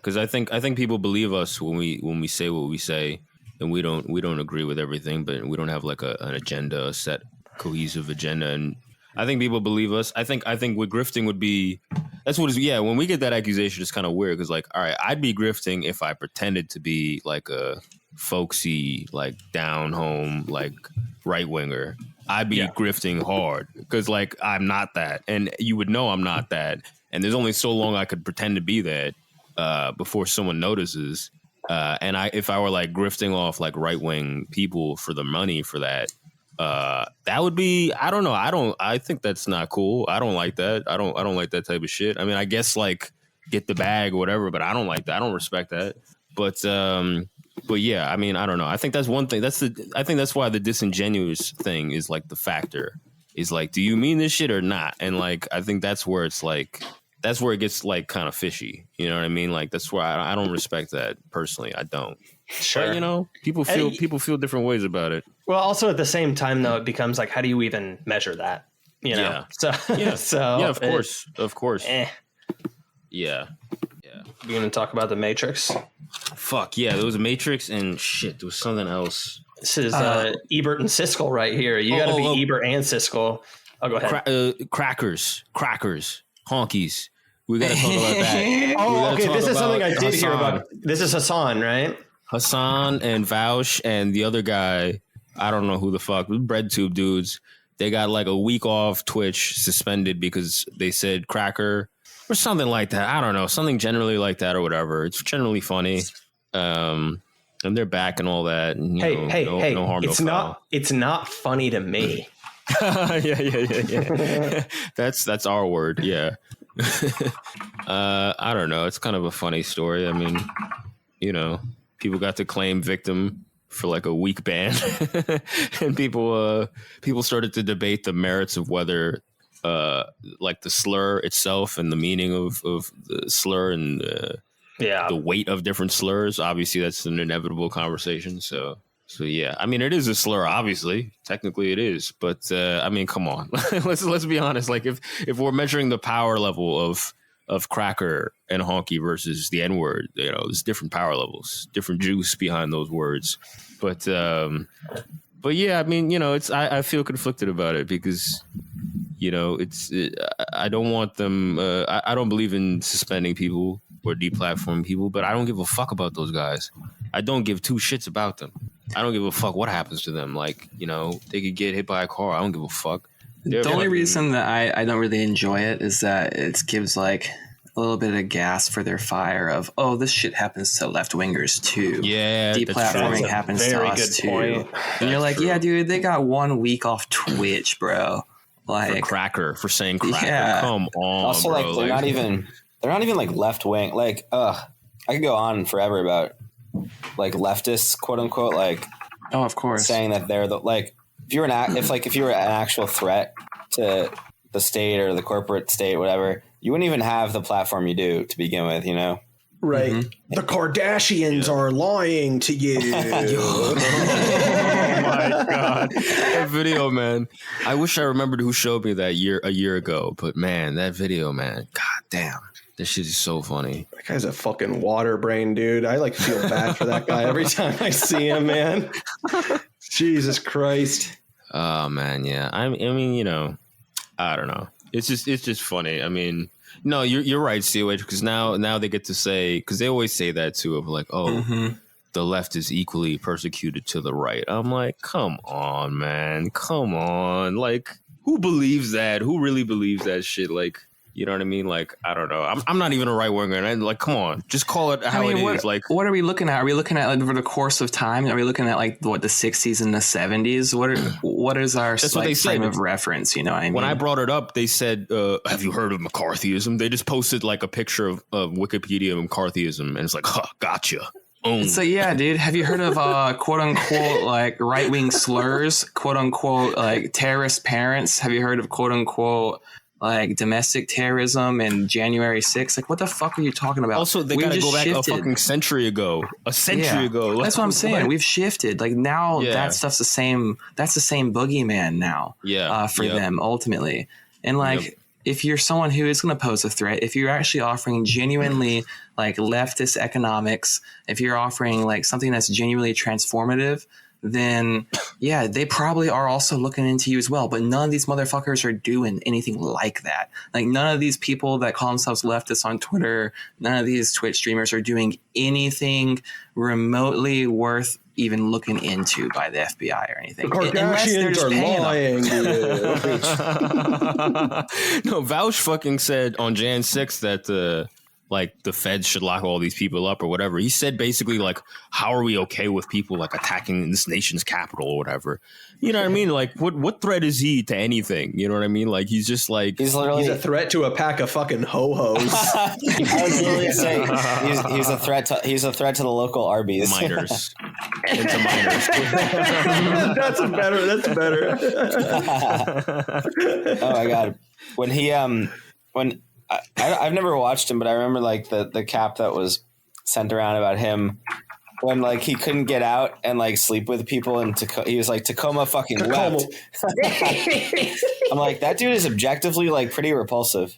Cause I think people believe us when we say what we say, and we don't agree with everything, but we don't have like an agenda, a set cohesive agenda. And I think people believe us. I think what grifting would be, that's what it is. Yeah, when we get that accusation, it's kind of weird because, like, all right, I'd be grifting if I pretended to be like a folksy, like down home, like right winger. I'd be grifting hard because, like, I'm not that, and you would know I'm not that. And there's only so long I could pretend to be that before someone notices. And if I were like grifting off like right wing people for the money for that. That would be, I don't know. I think that's not cool. I don't like that. I don't like that type of shit. I mean, I guess like get the bag or whatever, but I don't like that. I don't respect that. But yeah, I mean, I don't know. I think that's one thing. I think that's why the disingenuous thing is like the factor is like, do you mean this shit or not? And like, I think that's where it's like, that's where it gets like kind of fishy. You know what I mean? Like, that's why I don't respect that personally. I don't. Sure. But, you know, people feel different ways about it. Well, also at the same time, though, it becomes like, how do you even measure that? You know? Of course. Yeah. You going to talk about the Matrix? Fuck yeah. There was a Matrix and shit. There was something else. This is Ebert and Siskel right here. You got to be Ebert and Siskel. Oh, go ahead. Crackers, honkies. We got to talk about that. Okay. This is something I did hear about. This is Hassan, right? Hassan and Vaush and the other guy, I don't know who the fuck, BreadTube dudes, they got like a week off Twitch suspended because they said cracker or something like that. I don't know, something generally like that or whatever. It's generally funny. And they're back and all that. And, hey, no harm, it's no foul. It's not funny to me. Yeah. That's our word. Yeah. I don't know. It's kind of a funny story. I mean, you know, people got to claim victim for like a week ban, and people started to debate the merits of whether like the slur itself and the meaning of the slur and the weight of different slurs. Obviously, that's an inevitable conversation. So yeah, I mean, it is a slur. Obviously, technically, it is. But I mean, come on, let's be honest. Like if we're measuring the power level of cracker and honky versus the N-word, you know, there's different power levels, different juice behind those words. But yeah, I mean, you know, I feel conflicted about it because, you know, I don't want them. I don't believe in suspending people or deplatforming people, but I don't give a fuck about those guys. I don't give two shits about them. I don't give a fuck what happens to them. Like, you know, they could get hit by a car. I don't give a fuck. The only reason that I don't really enjoy it is that it gives like a little bit of gas for their fire of, oh, this shit happens to left wingers too. Yeah, deplatforming happens to us too. And you're like, yeah, dude, they got 1 week off Twitch, bro. Like for saying cracker. Yeah. Come on. Also, bro. like they're not even like left wing. Like, I could go on forever about like leftists, quote unquote, like Oh, of course. Saying that they're if you were an actual threat to the state or the corporate state, whatever, you wouldn't even have the platform you do to begin with, you know? Right. Mm-hmm. The Kardashians are lying to you. Oh my God. That video, man. I wish I remembered who showed me that a year ago. But man, that video, man. God damn. This shit is so funny. That guy's a fucking water brain, dude. I like feel bad for that guy every time I see him, man. Jesus Christ. Oh man, yeah. I mean, you know, I don't know. It's just funny. I mean, no, you're right, COH, because now they get to say, because they always say that too, of like, oh, the left is equally persecuted to the right. I'm like, come on, man, come on. Like, who believes that? Who really believes that shit? Like, you know what I mean? Like, I don't know. I'm not even a right winger, and like, come on, just call it how it is. Like, what are we looking at? Are we looking at like, over the course of time? Are we looking at like the 60s and the 70s? What is our frame of reference? You know what I mean? When I brought it up, they said, "Have you heard of McCarthyism?" They just posted like a picture of Wikipedia of McCarthyism, and it's like, "Huh, gotcha." So yeah, dude, have you heard of quote unquote like right wing slurs? Quote unquote like terrorist parents? Have you heard of quote unquote like domestic terrorism and January 6th? Like, what the fuck are you talking about? Also, they gotta go back a fucking century ago. A century ago. That's what I'm saying. We've shifted. Like now, that stuff's the same. That's the same boogeyman now. For them ultimately. And like, if you're someone who is going to pose a threat, if you're actually offering genuinely like leftist economics, if you're offering like something that's genuinely transformative, then yeah, they probably are also looking into you as well. But none of these motherfuckers are doing anything like that. Like none of these people that call themselves leftists on Twitter, none of these Twitch streamers are doing anything remotely worth even looking into by the FBI or anything. The Kardashians are lying. No, Vouch fucking said on Jan 6th that like the feds should lock all these people up or whatever. He said basically like, how are we okay with people like attacking this nation's capital or whatever? You know what I mean? Like what threat is he to anything? You know what I mean? Like he's just like he's a threat to a pack of fucking ho-hos. I was literally saying he's a threat to the local Arby's. Minors. Into minors. That's better. Oh my God. When he I've never watched him, but I remember like the cap that was sent around about him when like he couldn't get out and like sleep with people, and he was like Tacoma fucking wept. I'm like, that dude is objectively like pretty repulsive.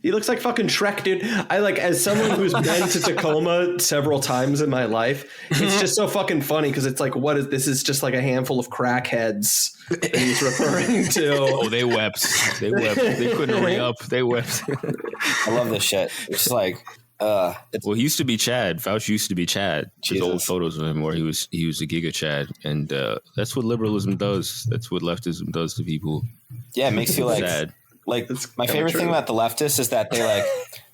He looks like fucking Shrek, dude. I like, as someone who's been to Tacoma several times in my life, it's just so fucking funny because it's like, what is this? Is just like a handful of crackheads that he's referring to. Oh, they wept. They couldn't hurry up. They wept. I love this shit. It's just like, well, he used to be Chad. Fauci used to be Chad. There's old photos of him where he was a Giga Chad, and that's what liberalism does. That's what leftism does to people. Yeah, it makes you like sad. Like my favorite thing about the leftists is that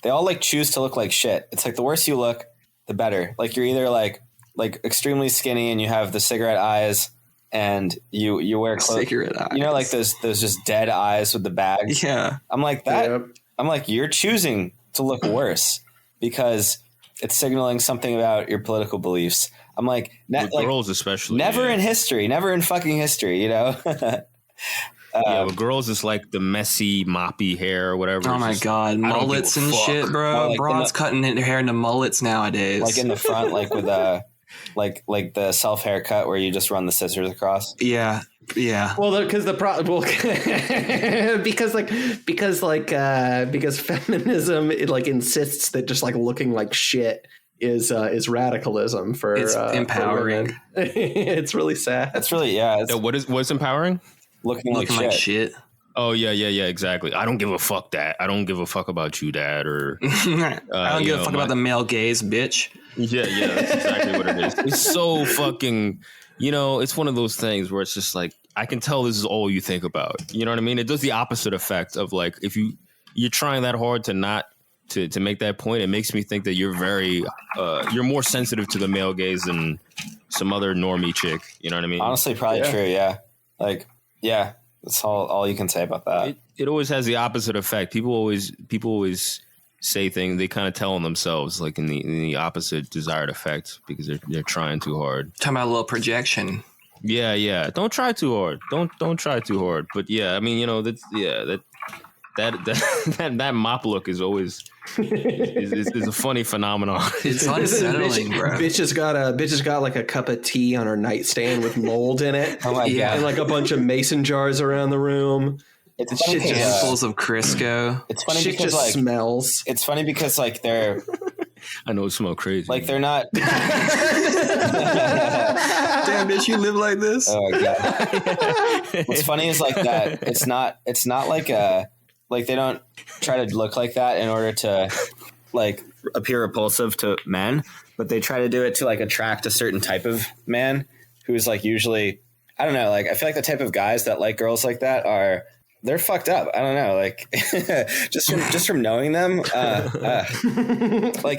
they all like choose to look like shit. It's like the worse you look, the better. Like you're either like extremely skinny and you have the cigarette eyes and you wear clothes. Cigarette eyes. You know, like those just dead eyes with the bags. Yeah. I'm like that. Yep. I'm like, you're choosing to look worse because it's signaling something about your political beliefs. I'm like, girls especially. Never in history, never in fucking history, you know? With girls, it's like the messy, moppy hair or whatever. Oh my God, mullets and shit, bro. Like broads cutting their hair into mullets nowadays. Like in the front, like with like the self haircut where you just run the scissors across. Yeah. Well, because because feminism it like insists that just like looking like shit is radicalism for it's empowering. For it's really sad. It's really what's empowering? Looking like shit. Oh yeah, exactly. I don't give a fuck that. I don't give a fuck about you, Dad, or I don't give a fuck about the male gaze, bitch. Yeah, that's exactly what it is. It's so fucking, it's one of those things where it's just like, I can tell this is all you think about. You know what I mean? It does the opposite effect of like, if you're trying that hard to not to make that point, it makes me think that you're very you're more sensitive to the male gaze than some other normie chick. You know what I mean? Honestly, probably true. Yeah, like. Yeah, that's all you can say about that. It always has the opposite effect. People always say things. They kind of tell on themselves, like in the opposite desired effect, because they're trying too hard. Talking about a little projection. Yeah. Don't try too hard. Don't try too hard. But yeah, I mean, you know, that mop look is always is a funny phenomenon. It's unsettling, bro. Bitch has got like a cup of tea on her nightstand with mold in it. Oh my God. And like a bunch of mason jars around the room. It's shit funny, Handfuls of Crisco. it's funny Shit because just like smells. it's funny because like they're I know it smells crazy. like they're not. Damn, bitch, you live like this? Oh God. What's funny is like that. It's not like like they don't try to look like that in order to like appear repulsive to men, but they try to do it to like attract a certain type of man who's like usually, I don't know, like I feel like the type of guys that like girls like that they're fucked up. I don't know, like just from knowing them, like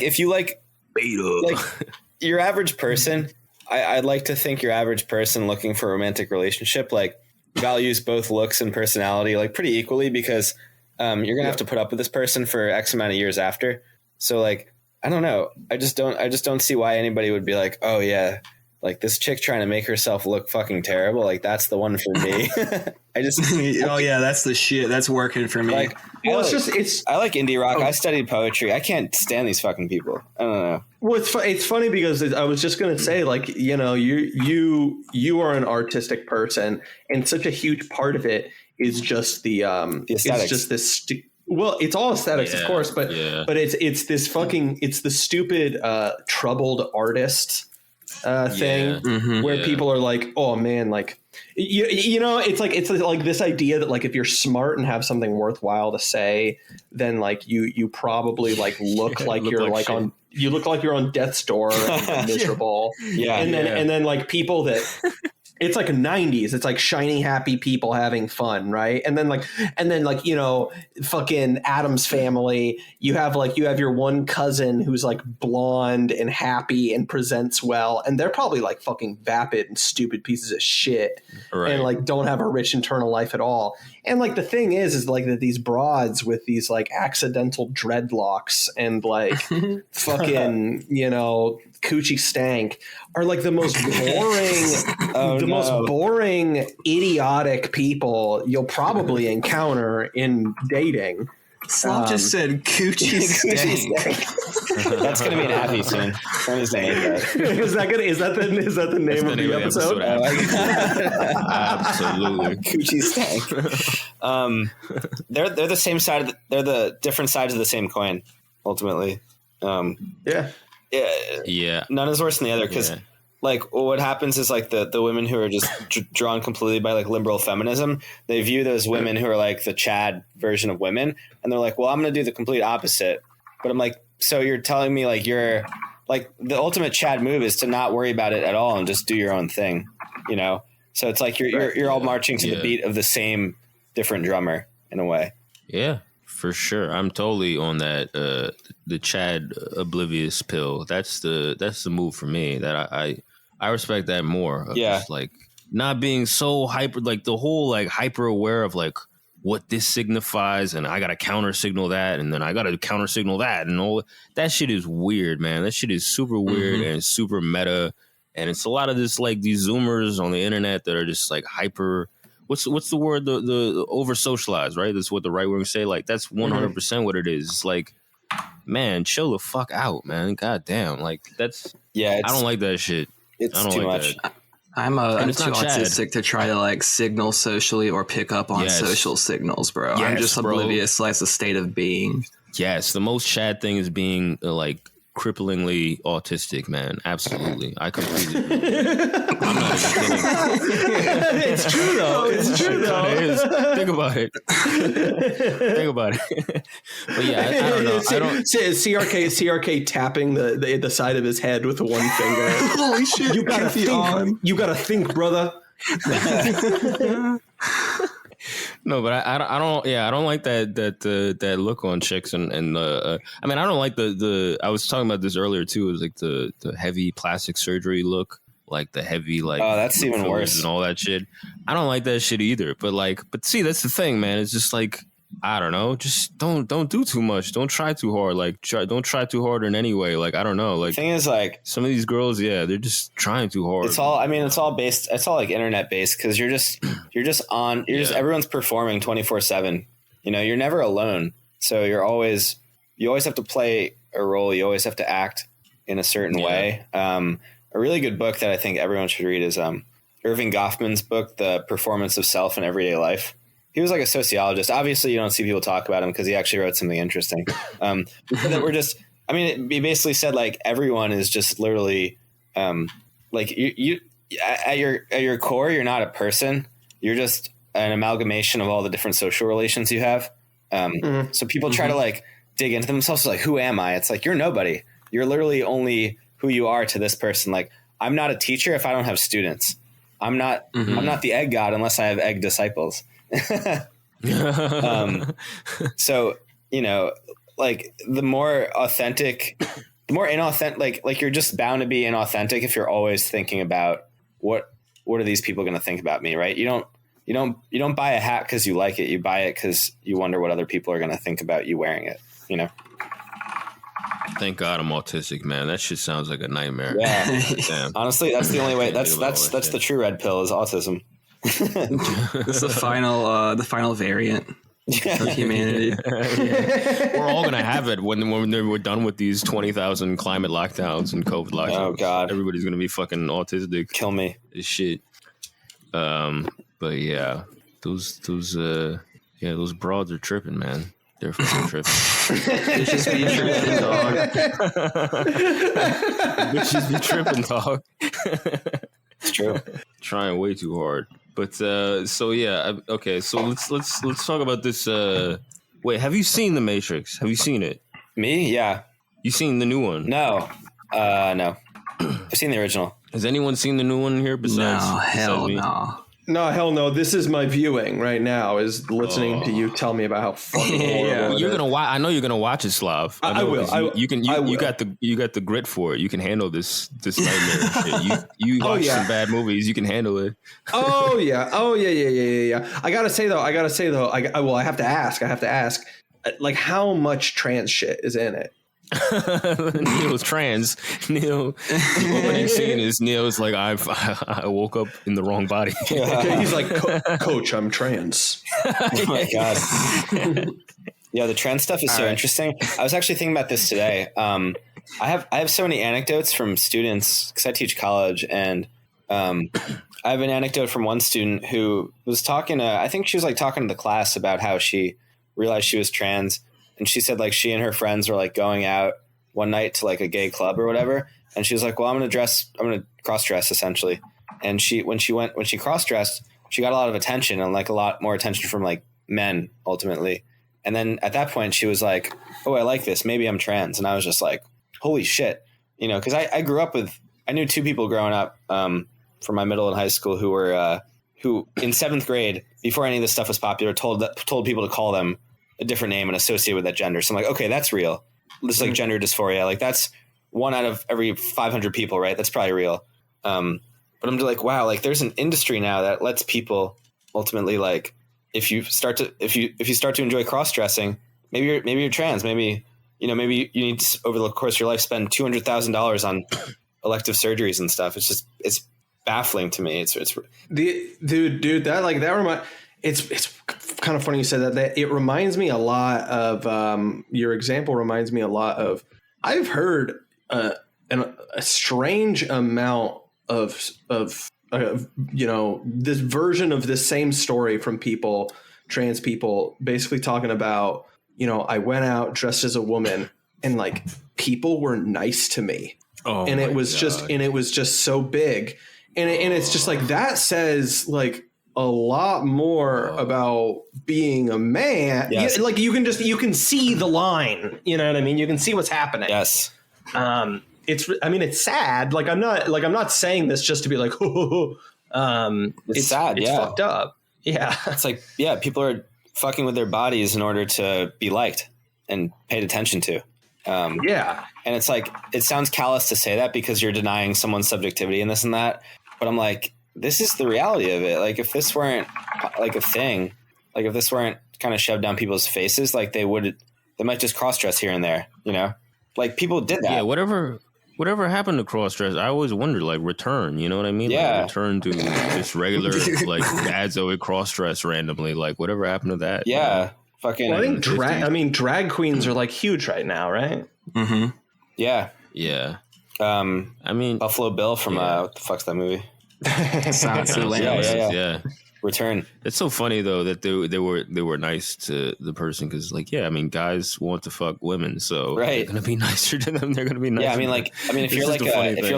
if you like your average person, I'd like to think your average person looking for a romantic relationship like values both looks and personality like pretty equally, because you're gonna have to put up with this person for X amount of years after. So like I don't know, I just don't see why anybody would be like, oh yeah, like this chick trying to make herself look fucking terrible, like that's the one for me. Oh yeah, that's the shit. That's working for me. Like, Well, I like indie rock. I studied poetry. I can't stand these fucking people. I don't know. Well, it's funny because I was just gonna say, like, you know, you are an artistic person, and such a huge part of it is just the aesthetics. It's just this. Well, it's all aesthetics, of course, but it's this fucking it's the stupid troubled artist thing where people are like, oh man, like you know, it's like this idea that like if you're smart and have something worthwhile to say, then like you probably like look like you're like on. You look like you're on death's door and miserable. And then like people that it's like 90s. It's like shiny, happy people having fun. Right. And then like, you know, fucking Addams Family, you have your one cousin who's like blonde and happy and presents well. And they're probably like fucking vapid and stupid pieces of shit. Right. And like don't have a rich internal life at all. And like the thing is like that these broads with these like accidental dreadlocks and like fucking, you know, Coochie Stank are like the most boring, most boring, idiotic people you'll probably encounter in dating. Slav just said Coochie Stank. That's going to be an Abby soon. Is that the name of the episode? Absolutely. Coochie Stank. They're the same side. They're the different sides of the same coin. Ultimately. Yeah. None is worse than the other because, like, what happens is like the women who are just drawn completely by like liberal feminism, they view those women who are like the Chad version of women, and they're like, well, I'm going to do the complete opposite. But I'm like, so you're telling me like you're like the ultimate Chad move is to not worry about it at all and just do your own thing, you know? So it's like you're all marching to the beat of the same different drummer in a way. Yeah. For sure, I'm totally on that. The Chad oblivious pill. That's the move for me. That I respect that more. Just like not being so hyper, like the whole like hyper aware of like what this signifies, and I got to counter signal that, and then I got to counter signal that, and all that shit is weird, man. That shit is super weird and super meta, and it's a lot of this like these Zoomers on the internet that are just like hyper. What's the word? The over socialized, right? That's what the right wing say. Like that's 100% what it is. It's like, man, chill the fuck out, man. God damn, like that's I don't like that shit. It's I don't too like much. that. I'm too autistic to try to like signal socially or pick up on social signals, bro. I'm just oblivious to like the state of being. Yes, the most Chad thing is being like cripplingly autistic, man. Absolutely. I completely I'm not even kidding. It's true though. It's true though. It is. Think about it. Think about it. But yeah, I don't know. I don't CRK tapping the side of his head with the one finger. Holy shit. You gotta think. You gotta think, brother. No, but I don't like that look on chicks and I mean I don't like the I was talking about this earlier too. It was like the heavy plastic surgery look, like the heavy like that's even worse and all that shit. I don't like that shit either. But see, that's the thing, man. It's just like I don't know. Just don't do too much. Don't try too hard. Like don't try too hard in any way. Like I don't know. Like the thing is, like some of these girls, they're just trying too hard. It's all. I mean, it's all based. It's all like internet based because you're just everyone's performing 24/7. You know, you're never alone. So you always have to play a role. You always have to act in a certain way. A really good book that I think everyone should read is Irving Goffman's book, The Performance of Self in Everyday Life. He was like a sociologist. Obviously, you don't see people talk about him because he actually wrote something interesting. But that we're just, I mean, he basically said like everyone is just literally like you at your core, you're not a person. You're just an amalgamation of all the different social relations you have. So people try to like dig into themselves. Like, who am I? It's like, you're nobody. You're literally only who you are to this person. Like, I'm not a teacher if I don't have students. I'm not the egg god unless I have egg disciples. So, you know, like the more inauthentic, like you're just bound to be inauthentic if you're always thinking about what are these people going to think about me, right? You don't buy a hat because you like it. You buy it because you wonder what other people are going to think about you wearing it, you know? Thank God I'm autistic, man. That shit sounds like a nightmare. Yeah. Damn. Honestly, that's the only way. That's the true red pill is autism. It's the final variant of humanity. We're all gonna have it when we're done with these 20,000 climate lockdowns and COVID lockdowns. Oh God, everybody's gonna be fucking autistic. Kill me, this shit. But yeah, those broads are tripping, man. They're fucking tripping. Bitches be tripping, dog. Bitches be tripping, dog. It's true. Trying way too hard. But so yeah, okay. So let's talk about this. Wait, have you seen The Matrix? Have you seen it? Me? Yeah. You seen the new one? No. No. I've seen the original. Has anyone seen the new one here besides? No, hell me? no. No, hell no. This is my viewing right now, is listening to you tell me about how fucking horrible you're gonna watch. I know you're gonna watch it, Slav. I will. You got the grit for it. You can handle this nightmare shit. You watch some bad movies. You can handle it. Oh yeah. I gotta say though. I have to ask. Like, how much trans shit is in it? Neil's trans. Neil, the opening scene is Neil's like, I woke up in the wrong body. Okay, he's like, Coach, I'm trans. Oh my God. Yeah, the trans stuff is so interesting. I was actually thinking about this today. I have so many anecdotes from students because I teach college, and I have an anecdote from one student who was talking to, I think she was like talking to the class about how she realized she was trans. And she said like she and her friends were like going out one night to like a gay club or whatever. And she was like, well, I'm going to cross dress essentially. And when she cross dressed, she got a lot of attention and like a lot more attention from like men ultimately. And then at that point she was like, oh, I like this. Maybe I'm trans. And I was just like, holy shit. You know, cause I grew up I knew two people growing up from my middle and high school who were who in 7th grade, before any of this stuff was popular, told people to call them a different name and associate with that gender. So I'm like, okay, that's real. This is like gender dysphoria. Like that's 1 out of every 500 people, right? That's probably real. But I'm just like, wow, like there's an industry now that lets people ultimately, like, if you start to enjoy cross-dressing, maybe you're trans, maybe you need to, over the course of your life, spend $200,000 on elective surgeries and stuff. It's baffling to me. It's dude, it's kind of funny you said that. It reminds me a lot of your example reminds me a lot of, I've heard a strange amount of this version of this same story from trans people, basically talking about, I went out dressed as a woman and like people were nice to me. Oh, and it was just so big. And it's just like, that says like a lot more about being a man. Yes. Like you can see the line, you know what I mean? You can see what's happening. Yes. It's sad. Like I'm not saying this just to be like, it's sad. It's fucked up. Yeah. It's like, yeah, people are fucking with their bodies in order to be liked and paid attention to. Yeah. And it's like, it sounds callous to say that because you're denying someone's subjectivity and this and that. But I'm like, this is the reality of it. Like if this weren't like a thing, like if this weren't kind of shoved down people's faces, like they might just cross dress here and there, you know, like people did that. Yeah, whatever happened to cross dress? I always wondered, like return. You know what I mean? Yeah, like, return to just regular like dads that would cross dress randomly. Like whatever happened to that? Yeah, fucking. Well, I think drag queens are like huge right now, right? Mm-hmm. Yeah. I mean, Buffalo Bill from what the fuck's that movie? Sounds yeah. Return. It's so funny though that they were nice to the person because like I mean guys want to fuck women, so they're gonna be nicer to them. They're gonna be nicer. Yeah, if you're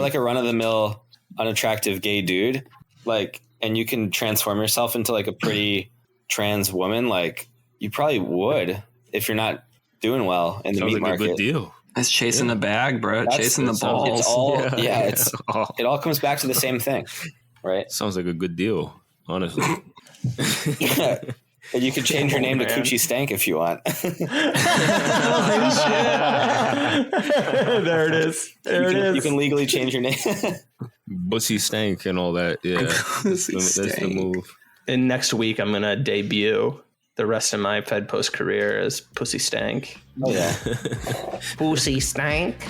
like a run of the mill unattractive gay dude, like, and you can transform yourself into like a pretty trans woman, like you probably would if you're not doing well in the meat market. A good deal. It's chasing the bag, bro. Chasing the balls. It's all it all comes back to the same thing, right? Sounds like a good deal. Honestly. Yeah. And you could change your name to Coochie Stank if you want. There it is. You can legally change your name. Bussy Stank and all that. Yeah. That's the move. And next week, I'm going to debut the rest of my Fed Post career as Pussy Stank. Oh, yeah. Pussy Stank.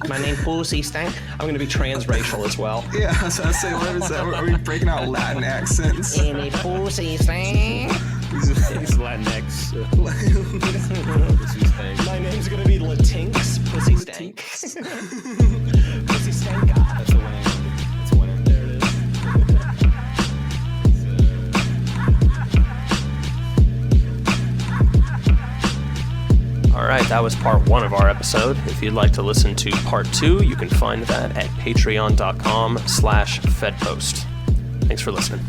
My name Pussy Stank. I'm going to be transracial as well. Yeah, I was going to say, what is that? Are we breaking out Latin accents? Any Pussy Stank. He's Latinx. Pussy Stank. My name's going to be Latinx Pussy Stank. Pussy Stank God. That's a winner. That's a winner. There it is. All right, that was part 1 of our episode. If you'd like to listen to part 2, you can find that at patreon.com/fedpost. Thanks for listening.